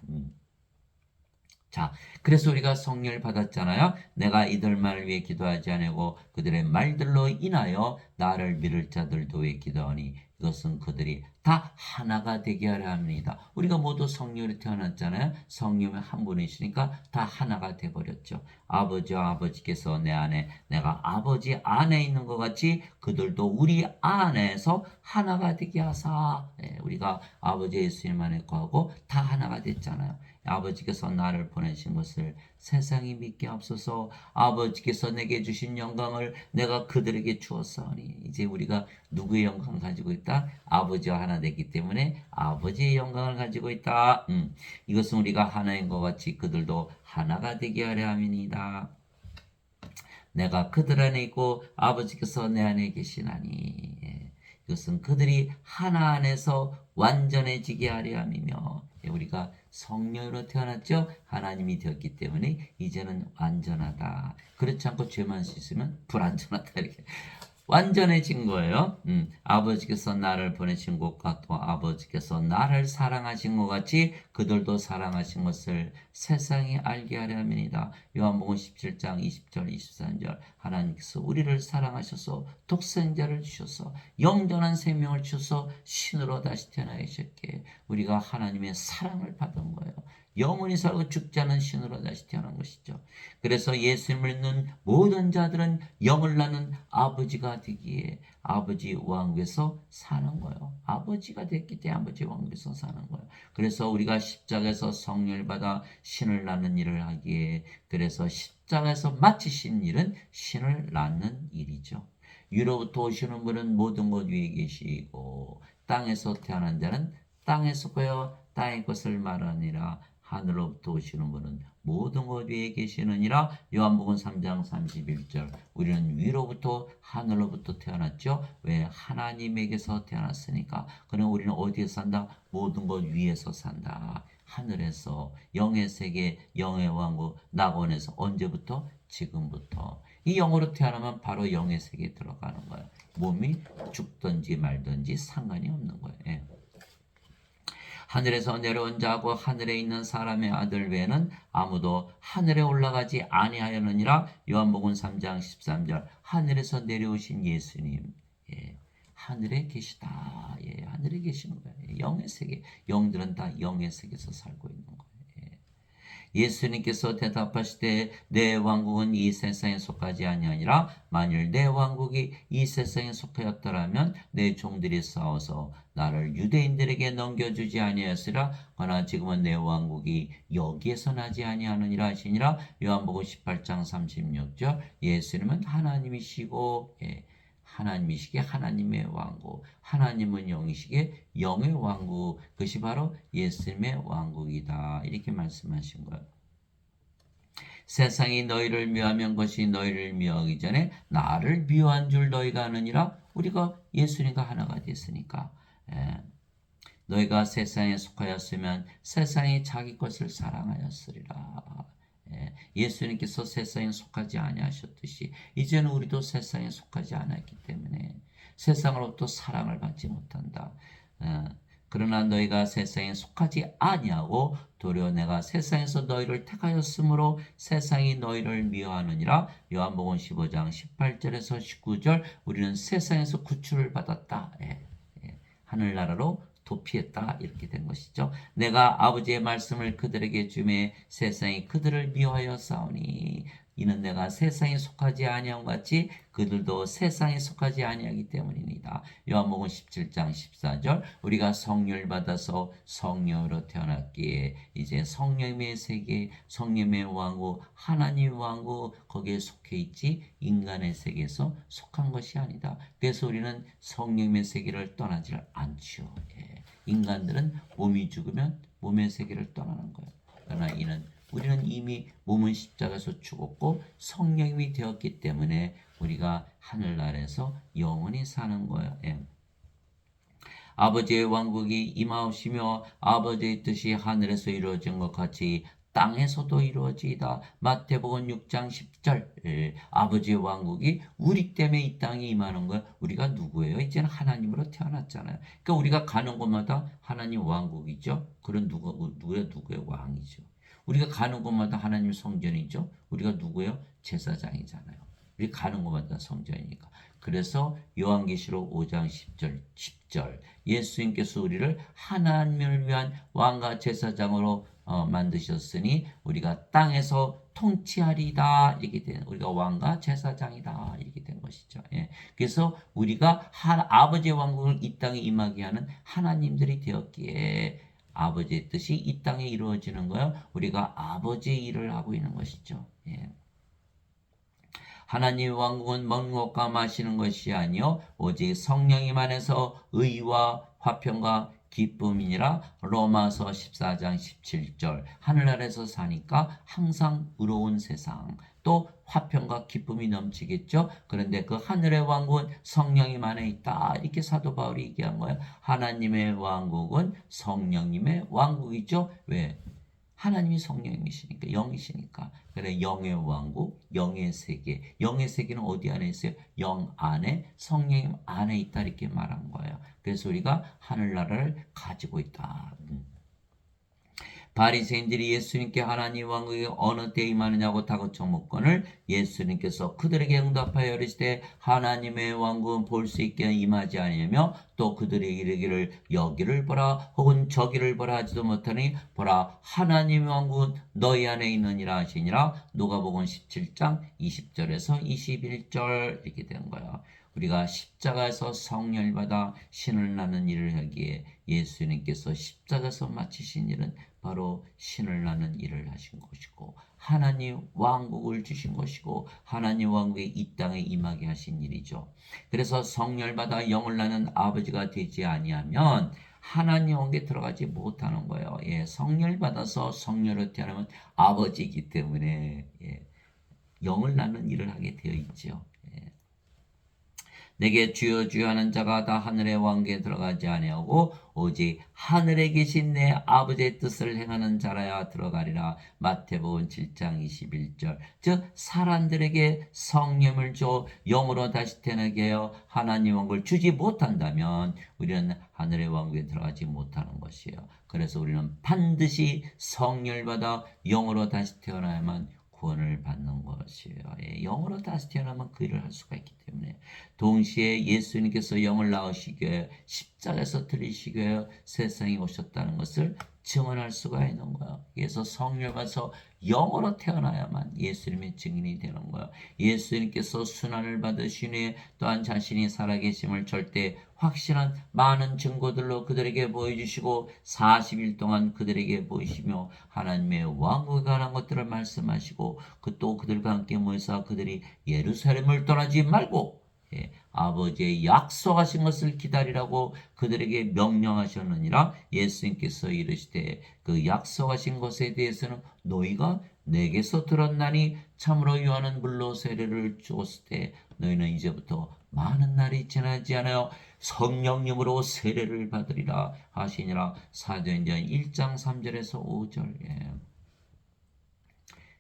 자, 그래서 우리가 성령을 받았잖아요. 내가 이들만을 위해 기도하지 아니하고 그들의 말들로 인하여 나를 믿을 자들도 위해 기도하니 이것은 그들이 다 하나가 되게 하려 합니다. 우리가 모두 성령으로 태어났잖아요. 성령은 한 분이시니까 다 하나가 돼버렸죠. 아버지와 아버지께서 내 안에, 내가 아버지 안에 있는 것 같이 그들도 우리 안에서 하나가 되게 하사. 우리가 아버지 예수님 안에 거하고 다 하나가 됐잖아요. 아버지께서 나를 보내신 것을 세상이 믿게 없어서 아버지께서 내게 주신 영광을 내가 그들에게 주었사오니. 이제 우리가 누구의 영광을 가지고 있다? 아버지와 하나 되기 때문에 아버지의 영광을 가지고 있다. 이것은 우리가 하나인 것 같이 그들도 하나가 되게 하려 함이니이다. 내가 그들 안에 있고 아버지께서 내 안에 계시나니. 이것은 그들이 하나 안에서 완전해지게 하려 함이며. 우리가 성령으로 태어났죠. 하나님이 되었기 때문에 이제는 완전하다. 그렇지 않고 죄만 씻으면 불완전하다. 이렇게 완전해진 거예요. 아버지께서 나를 보내신 것과 또 아버지께서 나를 사랑하신 것 같이 그들도 사랑하신 것을 세상이 알게 하려 함이니이다. 요한복음 17장 20절 23절. 하나님께서 우리를 사랑하셔서 독생자를 주셔서 영원한 생명을 주셔서 신으로 다시 태어나게 하셨기에 우리가 하나님의 사랑을 받은 거예요. 영원히 살고 죽지 않은 신으로 다시 태어난 것이죠. 그래서 예수님을 믿는 모든 자들은 영을 낳는 아버지가 되기에 아버지 왕국에서 사는 거예요. 아버지가 됐기 때문에 아버지 왕국에서 사는 거예요. 그래서 우리가 십자가에서 성령을 받아 신을 낳는 일을 하기에 그래서 십자가에서 마치신 일은 신을 낳는 일이죠. 위로부터 오시는 분은 모든 것 위에 계시고 땅에서 태어난 자는 땅에서 거여 땅의 것을 말하니라. 하늘로부터 오시는 분은 모든 것 위에 계시느니라. 요한복음 3장 31절. 우리는 위로부터 하늘로부터 태어났죠. 왜? 하나님에게서 태어났으니까. 그럼 우리는 어디에서 산다? 모든 것 위에서 산다. 하늘에서, 영의 세계, 영의 왕국, 낙원에서. 언제부터? 지금부터. 이 영으로 태어나면 바로 영의 세계에 들어가는 거예요. 몸이 죽든지 말든지 상관이 없는 거예요. 하늘에서 내려온 자하고 하늘에 있는 사람의 아들 외에는 아무도 하늘에 올라가지 아니하였느니라. 요한복음 3장 13절. 하늘에서 내려오신 예수님, 하늘에 계시다. 하늘에 계시는 거예요. 영의 세계. 영들은 다 영의 세계에서 살고 있는 거예요. 예수님께서 대답하시되 내 왕국은 이 세상에 속하지 아니하니라. 만일 내 왕국이 이 세상에 속하였더라면 내 종들이 싸워서 나를 유대인들에게 넘겨주지 아니하였으라. 그러나 지금은 내 왕국이 여기에서 나지 아니하느니라 하시니라. 요한복음 18장 36절. 예수님은 하나님이시고 하나님이시기에 하나님의 왕국, 하나님은 영이시기에 영의 왕국, 그것이 바로 예수님의 왕국이다. 이렇게 말씀하신 거예요. 세상이 너희를 미워하면 것이 너희를 미워하기 전에 나를 미워한 줄 너희가 아느니라. 우리가 예수님과 하나가 됐으니까. 너희가 세상에 속하였으면 세상이 자기 것을 사랑하였으리라. 예수님께서 세상에 속하지 아니하셨듯이 이제는 우리도 세상에 속하지 않았기 때문에 세상으로부터 사랑을 받지 못한다. 그러나 너희가 세상에 속하지 아니하고 도리어 내가 세상에서 너희를 택하였으므로 세상이 너희를 미워하느니라. 요한복음 15장 18절에서 19절 우리는 세상에서 구출을 받았다. 하늘나라로 도피했다 이렇게 된 것이죠. 내가 아버지의 말씀을 그들에게 주매 세상이 그들을 미워하여 싸우니 이는 내가 세상에 속하지 아니한 같이 그들도 세상에 속하지 아니하기 때문입니다. 요한복음 17장 14절 우리가 성령을 받아서 성령으로 태어났기에 이제 성령의 세계, 성령의 왕국, 하나님의 왕국 거기에 속해 있지 인간의 세계에서 속한 것이 아니다. 그래서 우리는 성령의 세계를 떠나지 않죠. 인간들은 몸이 죽으면 몸의 세계를 떠나는 거예요. 그러나 우리는 이미 몸은 십자가에서 죽었고 성령이 되었기 때문에 우리가 하늘나라에서 영원히 사는 거예요. 아버지의 왕국이 임하옵시며 아버지의 뜻이 하늘에서 이루어진 것 같이 땅에서도 이루어지이다. 마태복음 6장 10절 아버지의 왕국이 우리 때문에 이 땅에 임하는 거야. 우리가 누구예요? 이제는 하나님으로 태어났잖아요. 그러니까 우리가 가는 곳마다 하나님 왕국이죠. 그런 누구의 왕이죠. 우리가 가는 곳마다 하나님 성전이죠. 우리가 누구예요? 제사장이잖아요. 우리 가는 곳마다 성전이니까. 그래서 요한계시록 5장 10절 예수님께서 우리를 하나님을 위한 왕과 제사장으로 만드셨으니 우리가 땅에서 통치하리다 이렇게 된 우리가 왕과 제사장이다 이렇게 된 것이죠. 그래서 우리가 아버지의 왕국을 이 땅에 임하게 하는 하나님들이 되었기에 아버지의 뜻이 이 땅에 이루어지는 거예요. 우리가 아버지의 일을 하고 있는 것이죠. 하나님의 왕국은 먹는 것과 마시는 것이 아니요 오직 성령이만해서 의와 화평과 기쁨이니라. 로마서 14장 17절 하늘나라에서 사니까 항상 의로운 세상 또 화평과 기쁨이 넘치겠죠. 그런데 그 하늘의 왕국은 성령이 만에 있다 이렇게 사도 바울이 얘기한 거예요. 하나님의 왕국은 성령님의 왕국이죠. 왜? 하나님이 성령이시니까 영이시니까. 그래 영의 왕국, 영의 세계. 영의 세계는 어디 안에 있어요? 영 안에 성령 안에 있다 이렇게 말한 거예요. 그래서 우리가 하늘나라를 가지고 있다. 바리새인들이 예수님께 하나님 왕국이 어느 때 임하느냐고 다그쳐 묻거늘 예수님께서 그들에게 응답하여 이르시되 하나님의 왕국은 볼 수 있게 임하지 아니하며 또 그들이 이르기를 여기를 보라 혹은 저기를 보라 하지도 못하니 보라 하나님의 왕국은 너희 안에 있느니라 하시니라. 누가복음 17장 20절에서 21절 이렇게 된 거야. 우리가 십자가에서 성령을 받아 신을 나는 일을 하기에 예수님께서 십자가에서 마치신 일은 바로 신을 나는 일을 하신 것이고 하나님 왕국을 주신 것이고 하나님 왕국이 이 땅에 임하게 하신 일이죠. 그래서 성령을 받아 영을 나는 아버지가 되지 아니하면 하나님 왕국에 들어가지 못하는 거예요. 성령을 받아서 성령으로 태어나면 아버지이기 때문에 영을 나는 일을 하게 되어 있죠. 내게 주여 주여 하는 자가 다 하늘의 왕국에 들어가지 아니하고 오직 하늘에 계신 내 아버지의 뜻을 행하는 자라야 들어가리라. 마태복음 7장 21절. 즉 사람들에게 성령을 줘 영으로 다시 태어나게 하여 하나님 왕국을 주지 못한다면 우리는 하늘의 왕국에 들어가지 못하는 것이에요. 그래서 우리는 반드시 성령을 받아 영으로 다시 태어나야만 구원을 받는 것이에요. 영으로 다시 태어나면 그 일을 할 수가 있기 때문에 동시에 예수님께서 영을 낳으시게 십자가에서 들리시게 세상에 오셨다는 것을 증언할 수가 있는 거예요. 그래서 성령을 받아서 영으로 태어나야만 예수님의 증인이 되는 거예요. 예수님께서 순환을 받으신 후에 또한 자신이 살아계심을 절대 확실한 많은 증거들로 그들에게 보여주시고 40일 동안 그들에게 보이시며 하나님의 왕국에 관한 것들을 말씀하시고 또 그들과 함께 모여서 그들이 예루살렘을 떠나지 말고 아버지의 약속하신 것을 기다리라고 그들에게 명령하셨느니라. 예수님께서 이르시되 그 약속하신 것에 대해서는 너희가 내게서 들었나니 참으로 요한은 물로 세례를 주었을 때 너희는 이제부터 많은 날이 지나지 않아요 성령님으로 세례를 받으리라 하시니라. 사도행전 1장 3절에서 5절.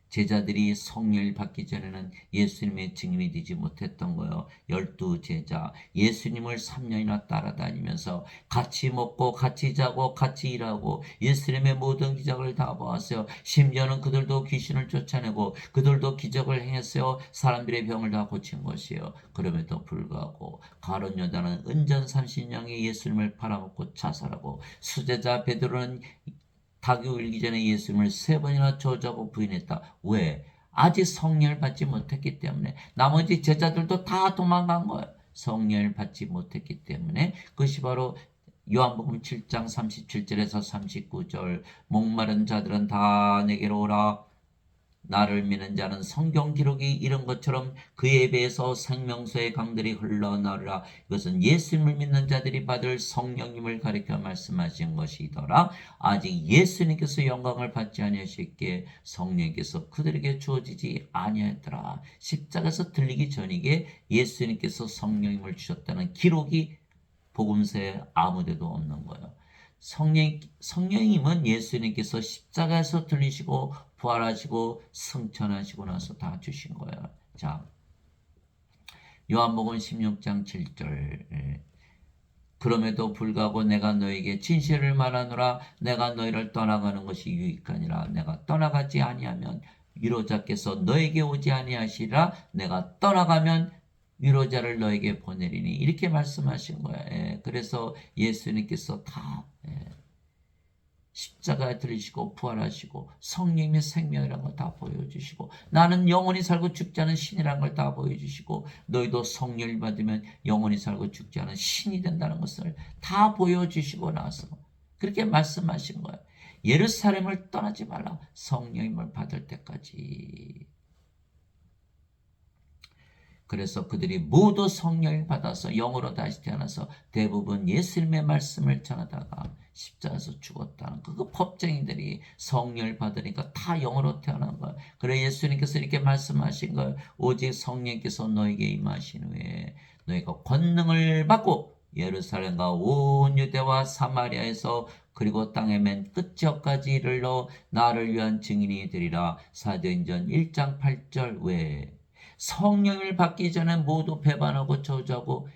제자들이 성령을 받기 전에는 예수님의 증인이 되지 못했던 거예요. 12제자 예수님을 3년이나 따라다니면서 같이 먹고 같이 자고 같이 일하고 예수님의 모든 기적을 다 보았어요. 심지어는 그들도 귀신을 쫓아내고 그들도 기적을 행했어요. 사람들의 병을 다 고친 것이에요. 그럼에도 불구하고 가룟 유다는 은전 30냥에 예수님을 팔아먹고 자살하고 수제자 베드로는 닭이 울기 전에 예수님을 3번이나 저주하고 부인했다. 왜? 아직 성령을 받지 못했기 때문에. 나머지 제자들도 다 도망간 거예요. 성령을 받지 못했기 때문에. 그것이 바로 요한복음 7장 37절에서 39절. 목마른 자들은 다 내게로 오라. 나를 믿는 자는 성경 기록이 이런 것처럼 그에 비해서 생명수의 강들이 흘러나오리라. 이것은 예수님을 믿는 자들이 받을 성령님을 가리켜 말씀하신 것이더라. 아직 예수님께서 영광을 받지 아니하셨기에 성령께서 그들에게 주어지지 아니하였더라. 십자가에서 들리기 전이게 예수님께서 성령님을 주셨다는 기록이 복음서에 아무데도 없는 거예요. 성령님은 예수님께서 십자가에서 들리시고 부활하시고 승천하시고 나서 다 주신 거예요. 자, 요한복음 16장 7절. 그럼에도 불구하고 내가 너에게 진실을 말하노라. 내가 너희를 떠나가는 것이 유익하니라. 내가 떠나가지 아니하면 위로자께서 너에게 오지 아니하시리라. 내가 떠나가면 위로자를 너에게 보내리니. 이렇게 말씀하신 거예요. 그래서 예수님께서 다 십자가에 들리시고 부활하시고 성령의 생명이라는 걸 다 보여주시고 나는 영원히 살고 죽지 않은 신이라는 걸 다 보여주시고 너희도 성령을 받으면 영원히 살고 죽지 않은 신이 된다는 것을 다 보여주시고 나서 그렇게 말씀하신 거예요. 예루살렘을 떠나지 말라. 성령님을 받을 때까지. 그래서 그들이 모두 성령을 받아서 영으로 다시 태어나서 대부분 예수님의 말씀을 전하다가 십자가에서 죽었다는 그 법쟁이들이 성령을 받으니까 다 영으로 태어난 거예요. 그래 예수님께서 이렇게 말씀하신 거예요. 오직 성령께서 너에게 임하신 후에 너희가 권능을 받고 예루살렘과 온 유대와 사마리아에서 그리고 땅의 맨 끝지역까지 이르러 나를 위한 증인이 되리라. 사도행전 1장 8절 외에 성령을 받기 전에 모두 배반하고 저주하고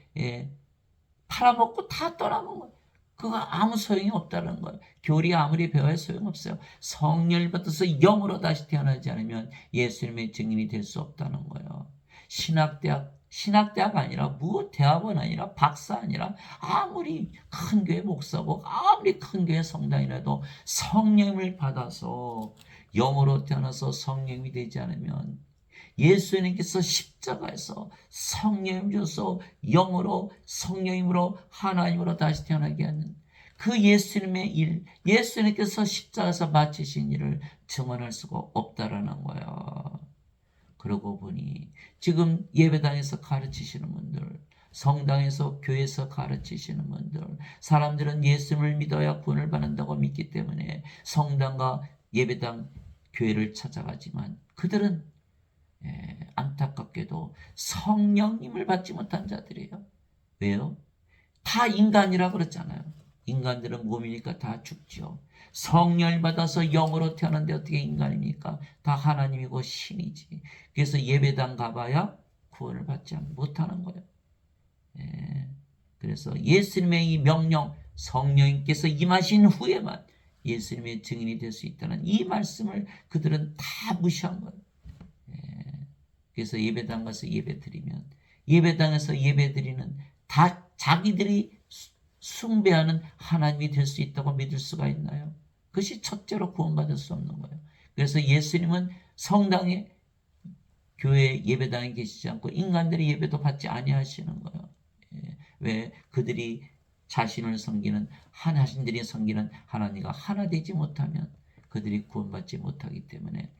팔아먹고 다 떠나는 거예요. 그거 아무 소용이 없다는 거예요. 교리 아무리 배워야 소용없어요. 성령을 받아서 영으로 다시 태어나지 않으면 예수님의 증인이 될 수 없다는 거예요. 신학대학 아니라 대학원 아니라 박사 아니라 아무리 큰 교회 목사고 아무리 큰 교회 성당이라도 성령을 받아서 영으로 태어나서 성령이 되지 않으면 예수님께서 십자가에서 성령님 주셔서 영으로 성령님으로 하나님으로 다시 태어나게 하는 그 예수님의 일, 예수님께서 십자가에서 마치신 일을 증언할 수가 없다라는 거야. 그러고 보니 지금 예배당에서 가르치시는 분들, 성당에서 교회에서 가르치시는 분들, 사람들은 예수님을 믿어야 구원을 받는다고 믿기 때문에 성당과 예배당, 교회를 찾아가지만 그들은 안타깝게도 성령님을 받지 못한 자들이에요. 왜요? 다 인간이라 그랬잖아요. 인간들은 몸이니까 다 죽죠. 성령을 받아서 영으로 태어났는데 어떻게 인간입니까? 다 하나님이고 신이지. 그래서 예배당 가봐야 구원을 받지 못하는 거예요. 그래서 예수님의 이 명령, 성령님께서 임하신 후에만 예수님의 증인이 될 수 있다는 이 말씀을 그들은 다 무시한 거예요. 그래서 예배당 가서 예배 드리면 예배당에서 예배 드리는 다 자기들이 숭배하는 하나님이 될 수 있다고 믿을 수가 있나요? 그것이 첫째로 구원받을 수 없는 거예요. 그래서 예수님은 성당에 교회 예배당에 계시지 않고 인간들이 예배도 받지 아니하시는 거예요. 왜? 그들이 자신을 섬기는 자신들이 섬기는 하나님과 하나 되지 못하면 그들이 구원받지 못하기 때문에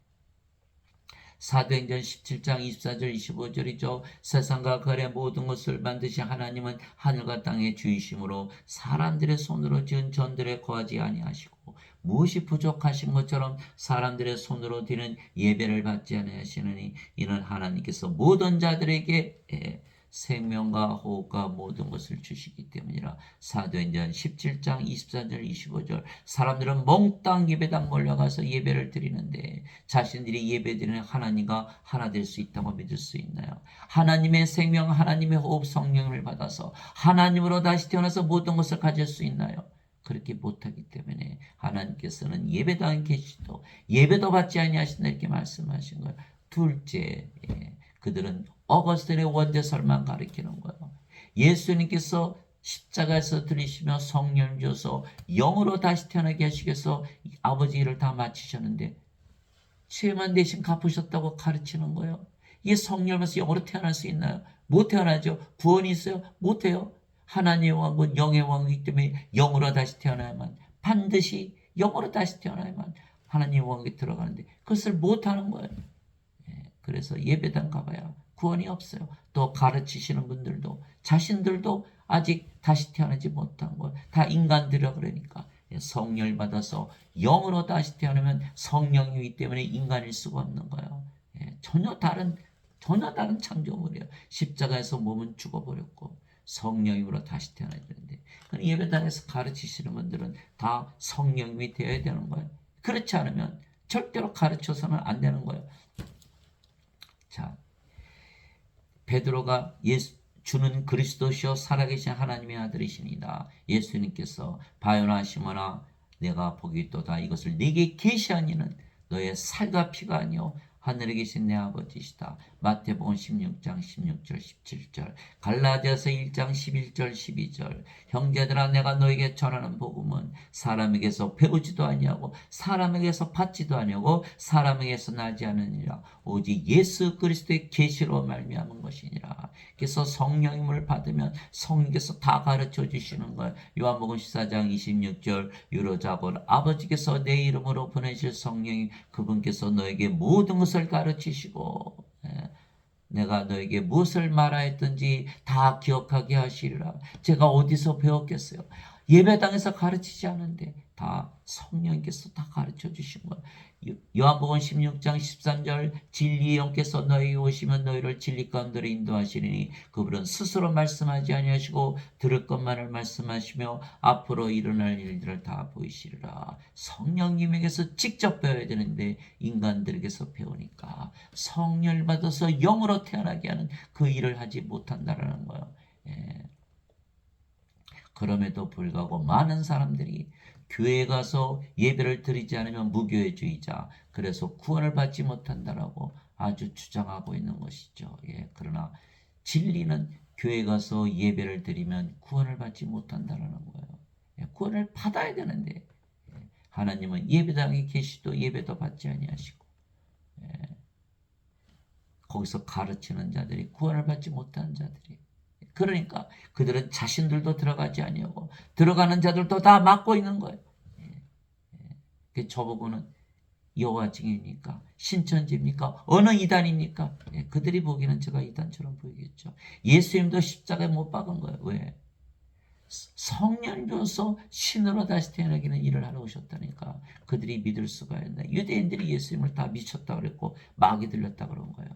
사도행전 17장 24절 25절이죠. 세상과 그 아래 모든 것을 만드신 하나님은 하늘과 땅의 주이심으로 사람들의 손으로 지은 전들에 거하지 아니하시고 무엇이 부족하신 것처럼 사람들의 손으로 드리는 예배를 받지 아니하시느니 이는 하나님께서 모든 자들에게 생명과 호흡과 모든 것을 주시기 때문이라. 사도행전 17장 24절 25절 사람들은 몽땅 예배당 몰려가서 예배를 드리는데 자신들이 예배드리는 하나님과 하나 될 수 있다고 믿을 수 있나요? 하나님의 생명, 하나님의 호흡, 성령을 받아서 하나님으로 다시 태어나서 모든 것을 가질 수 있나요? 그렇게 못하기 때문에 하나님께서는 예배당에 계시도 예배도 받지 아니하신다 이렇게 말씀하신 거예요. 둘째, 그들은 어거스틴의 원대설만 가리키는 거예요. 예수님께서 십자가에서 들이시며 성령 주셔서 영으로 다시 태어나게 하시겠어 아버지 일을 다 마치셨는데 죄만 대신 갚으셨다고 가르치는 거예요. 이게 성령에서 영으로 태어날 수 있나요? 못 태어나죠. 구원이 있어요? 못해요. 하나님의 왕은 영의 왕이기 때문에 영으로 다시 태어나야만, 반드시 영으로 다시 태어나야만 하나님의 왕에 들어가는데 그것을 못하는 거예요. 그래서 예배당 가봐야 구원이 없어요. 또 가르치시는 분들도 자신들도 아직 다시 태어나지 못한 거예요. 다 인간들이라 그러니까. 성령을 받아서 영으로 다시 태어나면 성령이기 때문에 인간일 수가 없는 거예요. 전혀 다른 창조물이에요. 십자가에서 몸은 죽어버렸고 성령으로 다시 태어나야 되는데 예배당에서 가르치시는 분들은 다 성령이 되어야 되는 거예요. 그렇지 않으면 절대로 가르쳐서는 안 되는 거예요. 자, 베드로가 주는 그리스도시요 살아계신 하나님의 아들이시니라. 예수님께서 바요나 시몬아 내가 복이 있도다 이것을 네게 계시한 이는 너의 살과 피가 아니요 하늘에 계신 내 아버지시다. 마태복음 16장 16절 17절 갈라디아서 1장 11절 12절 형제들아 내가 너에게 전하는 복음은 사람에게서 배우지도 아니하고 사람에게서 받지도 아니하고 사람에게서 나지 않으니라 오직 예수 그리스도의 계시로 말미암은 것이니라. 그래서 성령님을 받으면 성령께서 다 가르쳐 주시는 거예요. 요한복음 14장 26절 유로자고 아버지께서 내 이름으로 보내실 성령이 그분께서 너에게 모든 것을 가르치시고 내가 너에게 무엇을 말하였든지 다 기억하게 하시리라. 제가 어디서 배웠겠어요? 예배당에서 가르치지 않은데 다 성령께서 다 가르쳐 주신 거예요. 요한복음 16장 13절 진리의 영께서 너희에게 오시면 너희를 진리 가운데로 인도하시리니 그분은 스스로 말씀하지 아니하시고 들을 것만을 말씀하시며 앞으로 일어날 일들을 다 보이시리라. 성령님에게서 직접 배워야 되는데 인간들에게서 배우니까 성령을 받아서 영으로 태어나게 하는 그 일을 하지 못한다라는 거예요. 그럼에도 불구하고 많은 사람들이 교회에 가서 예배를 드리지 않으면 무교회주의자, 그래서 구원을 받지 못한다라고 아주 주장하고 있는 것이죠. 그러나 진리는 교회에 가서 예배를 드리면 구원을 받지 못한다라는 거예요. 구원을 받아야 되는데 하나님은 예배당에 계시도 예배도 받지 아니하시고 거기서 가르치는 자들이 구원을 받지 못하는 자들이 그러니까 그들은 자신들도 들어가지 아니하고 들어가는 자들도 다 막고 있는 거예요. 저보고는 여호와 증인입니까? 신천지입니까? 어느 이단입니까? 그들이 보기에는 제가 이단처럼 보이겠죠. 예수님도 십자가에 못 박은 거예요. 왜? 성령 줘서 신으로 다시 태어나기는 일을 하러 오셨다니까 그들이 믿을 수가 있나. 유대인들이 예수님을 다 미쳤다 그랬고 마귀 들렸다 그런 거예요.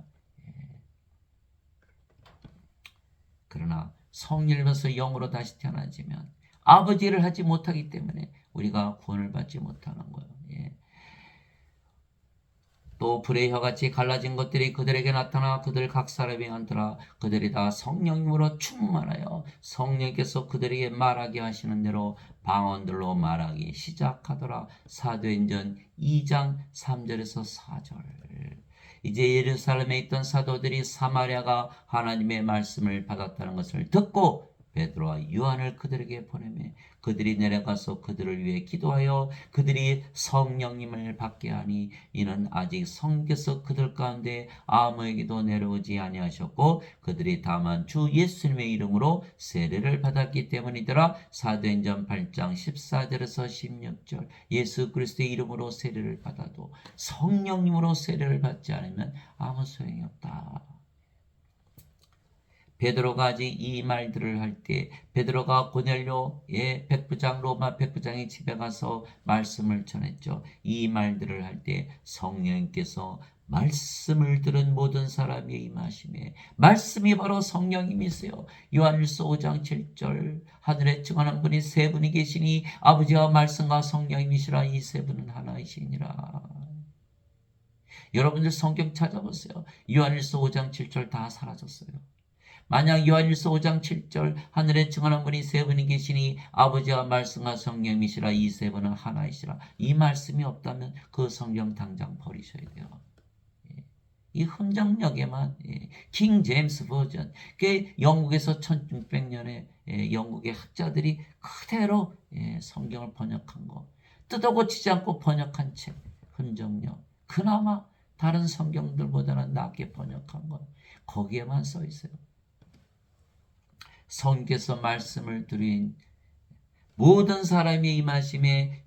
그러나 성령을 받아서 영으로 다시 태어나지면 아버지를 하지 못하기 때문에 우리가 구원을 받지 못하는 거예요. 또 불의 혀같이 갈라진 것들이 그들에게 나타나 그들 각 사람이 앉더라. 그들이 다 성령으로 충만하여 성령께서 그들에게 말하게 하시는 대로 방언들로 말하기 시작하더라. 사도행전 2장 3절에서 4절. 이제 예루살렘에 있던 사도들이 사마리아가 하나님의 말씀을 받았다는 것을 듣고 베드로와 요한을 그들에게 보내매 그들이 내려가서 그들을 위해 기도하여 그들이 성령님을 받게 하니 이는 아직 성께서 그들 가운데 아무에게도 내려오지 아니하셨고 그들이 다만 주 예수님의 이름으로 세례를 받았기 때문이더라. 사도행전 8장 14절에서 16절 예수 그리스도의 이름으로 세례를 받아도 성령님으로 세례를 받지 않으면 아무 소용이 없다. 베드로가 아직 이 말들을 할 때 베드로가 고넬료의 백부장 로마 백부장의 집에 가서 말씀을 전했죠. 이 말들을 할 때 성령께서 말씀을 들은 모든 사람이 임하심에 말씀이 바로 성령님이세요. 요한일서 5장 7절 하늘에 증언한 분이 세 분이 계시니 아버지와 말씀과 성령님이시라. 이 세 분은 하나이시니라. 여러분들 성경 찾아보세요. 요한일서 5장 7절 다 사라졌어요. 만약 요한일서 5장 7절 하늘에 증언한 분이 세 분이 계시니 아버지와 말씀과 성령이시라. 이 세 분은 하나이시라. 이 말씀이 없다면 그 성경 당장 버리셔야 돼요. 이 흔적력에만 킹 제임스 버전, 그 영국에서 1600년에 영국의 학자들이 그대로 성경을 번역한 거, 뜯어고치지 않고 번역한 책 흔적력, 그나마 다른 성경들보다는 낫게 번역한 거, 거기에만 써 있어요. 성경에서 말씀을 들은 모든 사람이 임하심에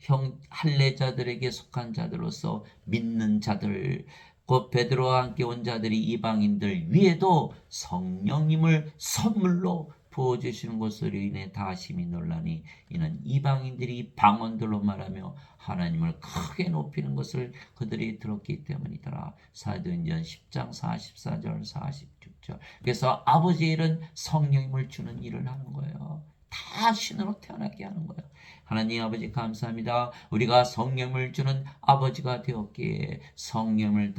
할례자들에게 속한 자들로서 믿는 자들, 곧 베드로와 함께 온 자들이 이방인들 위에도 성령님을 선물로 부어주시는 것으로 인해 다 심히 놀라니 이는 이방인들이 방언들로 말하며 하나님을 크게 높이는 것을 그들이 들었기 때문이더라. 사도행전 10장 44절 46절. 그래서 아버지의 일은 성령님을 주는 일을 하는 거예요. 다 신으로 태어나게 하는 거예요. 하나님 아버지 감사합니다. 우리가 성령을 주는 아버지가 되었기에 성령을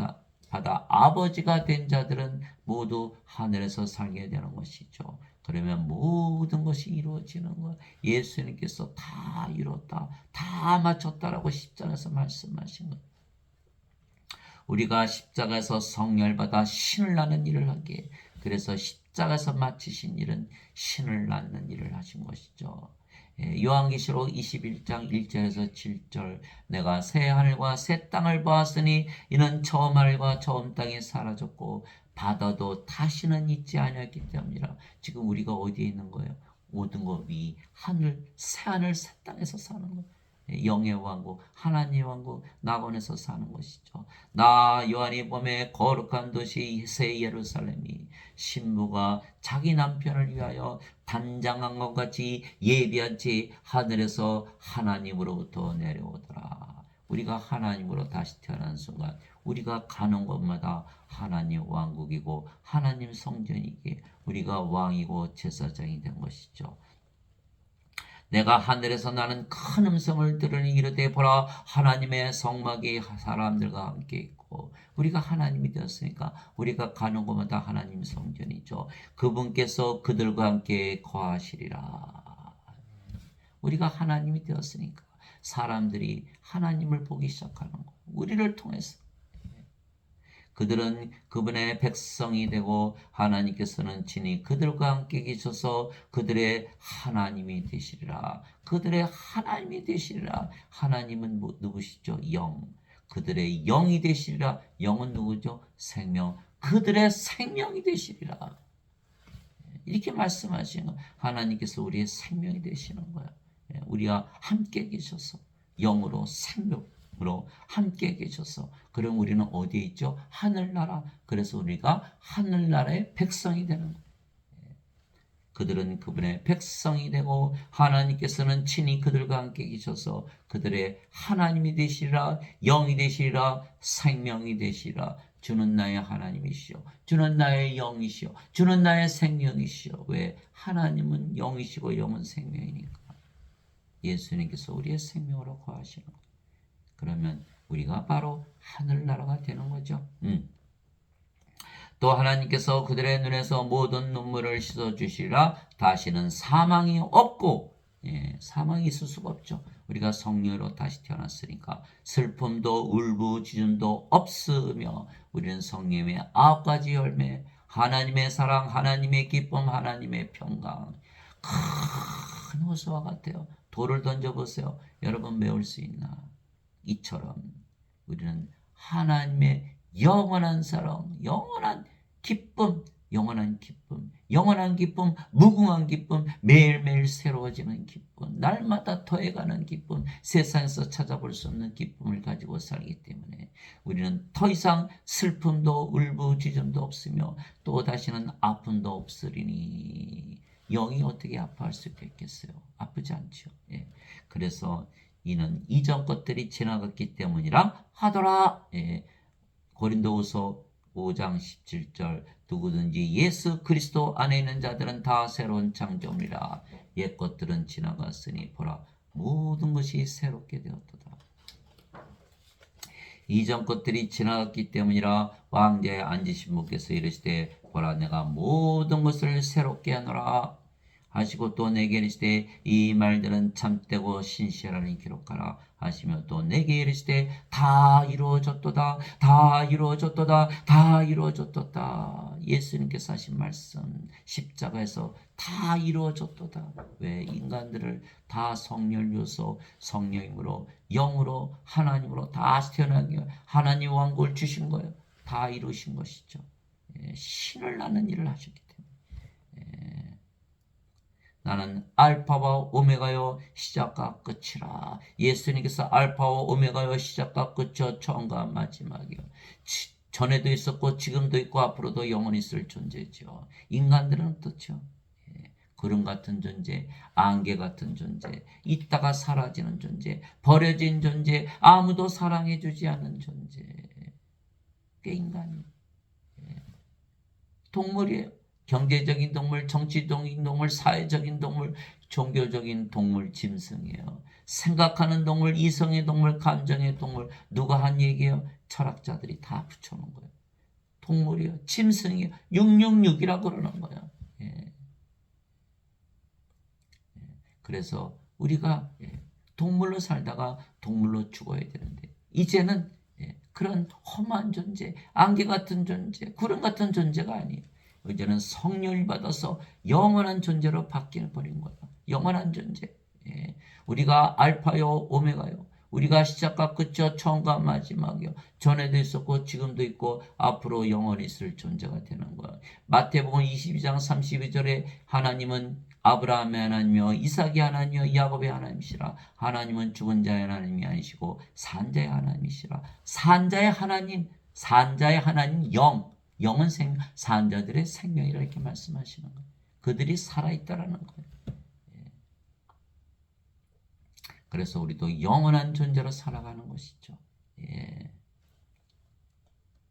받아 아버지가 된 자들은 모두 하늘에서 살게 되는 것이죠. 그러면 모든 것이 이루어지는 것. 예수님께서 다 이뤘다, 다 마쳤다라고 십자가에서 말씀하신 것. 우리가 십자가에서 성령을 받아 신을 낳는 일을 하기에, 그래서 십자가에서 마치신 일은 신을 낳는 일을 하신 것이죠. 요한계시록 21장 1절에서 7절 내가 새 하늘과 새 땅을 보았으니 이는 처음 하늘과 처음 땅이 사라졌고 바다도 다시는 있지 아니었기 때문이라. 지금 우리가 어디에 있는 거예요? 모든 것 위 하늘, 새 하늘, 새 땅에서 사는 거예요. 영의 왕국, 하나님의 왕국 낙원에서 사는 것이죠. 나 요한이 봄에 거룩한 도시 새 예루살렘이 신부가 자기 남편을 위하여 단장한 것 같이 예비한 채 하늘에서 하나님으로부터 내려오더라. 우리가 하나님으로 다시 태어난 순간 우리가 가는 곳마다 하나님 왕국이고 하나님 성전이기에 우리가 왕이고 제사장이 된 것이죠. 내가 하늘에서 나는 큰 음성을 들으니 이르되 보라 하나님의 성막이 사람들과 함께 있고, 우리가 하나님이 되었으니까 우리가 가는 곳마다 하나님 성전이죠. 그분께서 그들과 함께 거하시리라. 우리가 하나님이 되었으니까 사람들이 하나님을 보기 시작하는 거, 우리를 통해서. 그들은 그분의 백성이 되고 하나님께서는 친히 그들과 함께 계셔서 그들의 하나님이 되시리라. 그들의 하나님이 되시리라. 하나님은 누구시죠? 영. 그들의 영이 되시리라. 영은 누구죠? 생명. 그들의 생명이 되시리라. 이렇게 말씀하시는 거예요. 하나님께서 우리의 생명이 되시는 거예요. 우리와 함께 계셔서 영으로 생명으로 함께 계셔서, 그럼 우리는 어디에 있죠? 하늘나라. 그래서 우리가 하늘나라의 백성이 되는 거예요. 그들은 그분의 백성이 되고 하나님께서는 친히 그들과 함께 계셔서 그들의 하나님이 되시리라. 영이 되시리라. 생명이 되시리라. 주는 나의 하나님이시오. 주는 나의 영이시오. 주는 나의 생명이시오. 왜? 하나님은 영이시고 영은 생명이니까. 예수님께서 우리의 생명으로 거하시는 거예요. 그러면 우리가 바로 하늘나라가 되는 거죠. 또 하나님께서 그들의 눈에서 모든 눈물을 씻어주시리라. 다시는 사망이 없고, 사망이 있을 수가 없죠. 우리가 성령으로 다시 태어났으니까 슬픔도 울부짖음도 없으며 우리는 성령의 9가지 열매, 하나님의 사랑, 하나님의 기쁨, 하나님의 평강, 큰 호수와 같아요. 돌을 던져보세요. 여러분 메울 수 있나? 이처럼 우리는 하나님의 영원한 사랑, 영원한 기쁨, 영원한 기쁨, 영원한 기쁨, 무궁한 기쁨, 매일매일 새로워지는 기쁨, 날마다 더해가는 기쁨, 세상에서 찾아볼 수 없는 기쁨을 가지고 살기 때문에 우리는 더 이상 슬픔도 울부짖음도 없으며 또 다시는 아픔도 없으리니. 영이 어떻게 아파할 수 있겠어요? 아프지 않죠. 그래서 이는 이전 것들이 지나갔기 때문이라 하더라. 고린도후서 5장 17절 누구든지 예수 그리스도 안에 있는 자들은 다 새로운 창조물이라 옛 것들은 지나갔으니 보라 모든 것이 새롭게 되었도다. 이전 것들이 지나갔기 때문이라 왕좌에 앉으신 분께서 이르시되 보라 내가 모든 것을 새롭게 하노라 하시고 또 내게 이르시되 이 말들은 참되고 신실하니 기록하라 하시며 또 내게 이르시되 다 이루어졌도다 다 이루어졌도다 다 이루어졌도다. 예수님께서 하신 말씀 십자가에서 다 이루어졌도다. 왜 인간들을 다 성령으로서 성령님으로 영으로 하나님으로 다시 태어나게 하나님 왕국을 주신 거예요. 다 이루신 것이죠. 신을 낳는 일을 하셨기 때문에 나는 알파와 오메가요 시작과 끝이라. 예수님께서 알파와 오메가요 시작과 끝이요 처음과 마지막이요. 전에도 있었고 지금도 있고 앞으로도 영원히 있을 존재죠. 인간들은 어떻죠? 구름 같은 존재, 안개 같은 존재, 있다가 사라지는 존재, 버려진 존재, 아무도 사랑해주지 않는 존재. 그게 인간이에요. 동물이에요. 경제적인 동물, 정치적인 동물, 사회적인 동물, 종교적인 동물, 짐승이에요. 생각하는 동물, 이성의 동물, 감정의 동물. 누가 한 얘기예요? 철학자들이 다 붙여놓은 거예요. 동물이요, 짐승이요, 666이라고 그러는 거예요. 그래서 우리가 동물로 살다가 동물로 죽어야 되는데 이제는 그런 험한 존재, 안개 같은 존재, 구름 같은 존재가 아니에요. 이제는 성령을 받아서 영원한 존재로 바뀌어버린 거예요. 영원한 존재. 우리가 알파요 오메가요. 우리가 시작과 끝이요 처음과 마지막이요. 전에도 있었고 지금도 있고 앞으로 영원히 있을 존재가 되는 거예요. 마태복음 22장 32절에 하나님은 아브라함의 하나님이요 이삭의 하나님이요 야곱의 하나님이시라. 하나님은 죽은 자의 하나님이 아니시고 산자의 하나님이시라. 산자의 하나님, 산자의 하나님 영은 산자들의 생명이라 이렇게 말씀하시는 거예요. 그들이 살아있다라는 거예요. 그래서 우리도 영원한 존재로 살아가는 것이죠.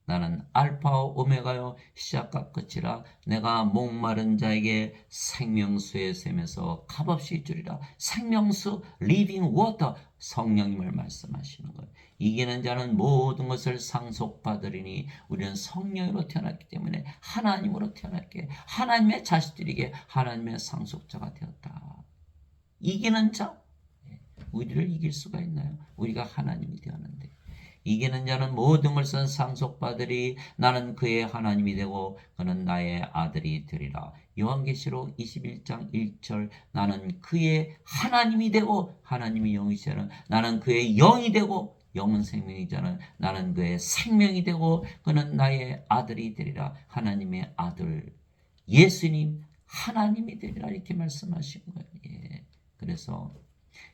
나는 알파와 오메가요 시작과 끝이라. 내가 목마른 자에게 생명수의 샘에서 값없이 주리라. 생명수 living water 성령님을 말씀하시는 거예요. 이기는 자는 모든 것을 상속받으리니 우리는 성령으로 태어났기 때문에 하나님으로 태어났기에 하나님의 자식들에게 하나님의 상속자가 되었다. 이기는 자, 우리를 이길 수가 있나요? 우리가 하나님이 되었는데. 이기는 자는 모든 것을 상속받으리. 나는 그의 하나님이 되고 그는 나의 아들이 되리라. 요한계시록 21장 1절 나는 그의 하나님이 되고 하나님이 영이시라는 나는 그의 영이 되고 영은 생명이잖아. 나는 그의 생명이 되고 그는 나의 아들이 되리라. 하나님의 아들 예수님 하나님이 되리라 이렇게 말씀하신 거예요. 그래서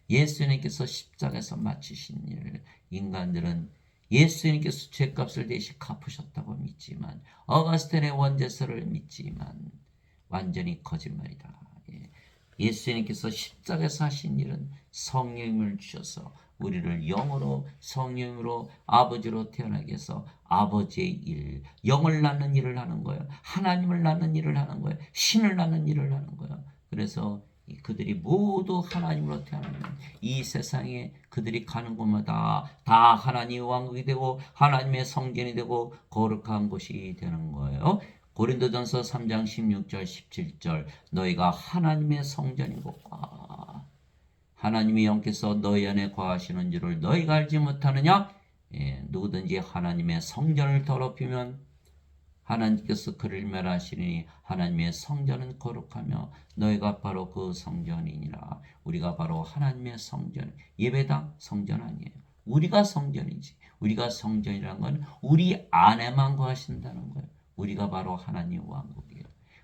예수님께서 십자가에서 마치신 일 인간들은 예수님께서 죄값을 대신 갚으셨다고 믿지만 어거스틴의 원죄서를 믿지만 완전히 거짓말이다. 예수님께서 십자가에서 하신 일은 성령을 주셔서 우리를 영으로 성령으로 아버지로 태어나게 해서 아버지의 일, 영을 낳는 일을 하는 거예요. 하나님을 낳는 일을 하는 거예요. 신을 낳는 일을 하는 거예요. 그래서 그들이 모두 하나님으로 태어나면 이 세상에 그들이 가는 곳마다 다 하나님의 왕국이 되고 하나님의 성전이 되고 거룩한 곳이 되는 거예요. 고린도전서 3장 16절 17절 너희가 하나님의 성전이고 하나님의 영께서 너희 안에 거하시는 줄을 너희가 알지 못하느냐? 누구든지 하나님의 성전을 더럽히면 하나님께서 그를 멸하시니 하나님의 성전은 거룩하며 너희가 바로 그 성전이니라. 우리가 바로 하나님의 성전, 예배당 성전 아니에요. 우리가 성전이지. 우리가 성전이란 건 우리 안에만 거하신다는 거예요. 우리가 바로 하나님 왕국이에요.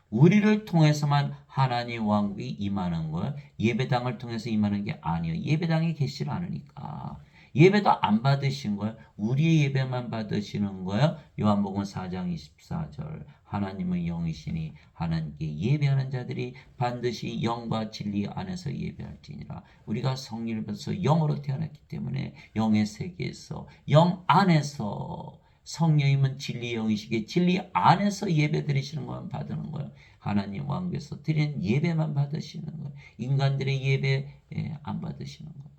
우리를 통해서만 하나님 왕국이 임하는 거예요. 예배당을 통해서 임하는 게 아니에요. 예배당에 계시지 않으니까. 예배도 안 받으신 거예요. 우리의 예배만 받으시는 거예요. 요한복음 4장 24절 하나님은 영이시니 하나님께 예배하는 자들이 반드시 영과 진리 안에서 예배할지니라. 우리가 성령을 받아서 영으로 태어났기 때문에 영의 세계에서 영 안에서 성령님은 진리 영이시기에 진리 안에서 예배 드리시는 것만 받는 거예요. 하나님 왕국에서 드리는 예배만 받으시는 거예요. 인간들의 예배 안 받으시는 거예요.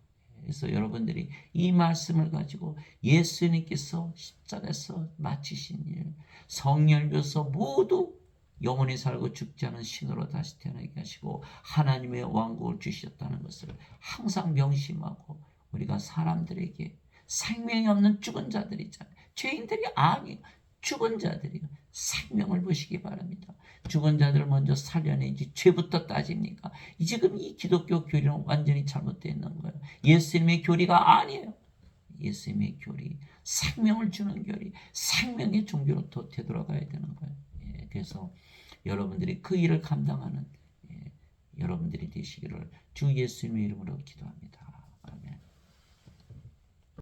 그래서 여러분들이 이 말씀을 가지고 예수님께서 십자가에서 마치신 일, 성령께서 모두 영원히 살고 죽지 않은 신으로 다시 태어나게 하시고 하나님의 왕국을 주셨다는 것을 항상 명심하고, 우리가 사람들에게 생명이 없는 죽은 자들이잖아요. 죄인들이 아니에요. 죽은 자들이요. 생명을 보시기 바랍니다. 죽은 자들을 먼저 살려내지 죄부터 따집니까? 지금 이 기독교 교리는 완전히 잘못되어 있는 거예요. 예수님의 교리가 아니에요. 예수님의 교리, 생명을 주는 교리, 생명의 종교로 더 되돌아가야 되는 거예요. 그래서 여러분들이 그 일을 감당하는 여러분들이 되시기를 주 예수님의 이름으로 기도합니다. 아멘.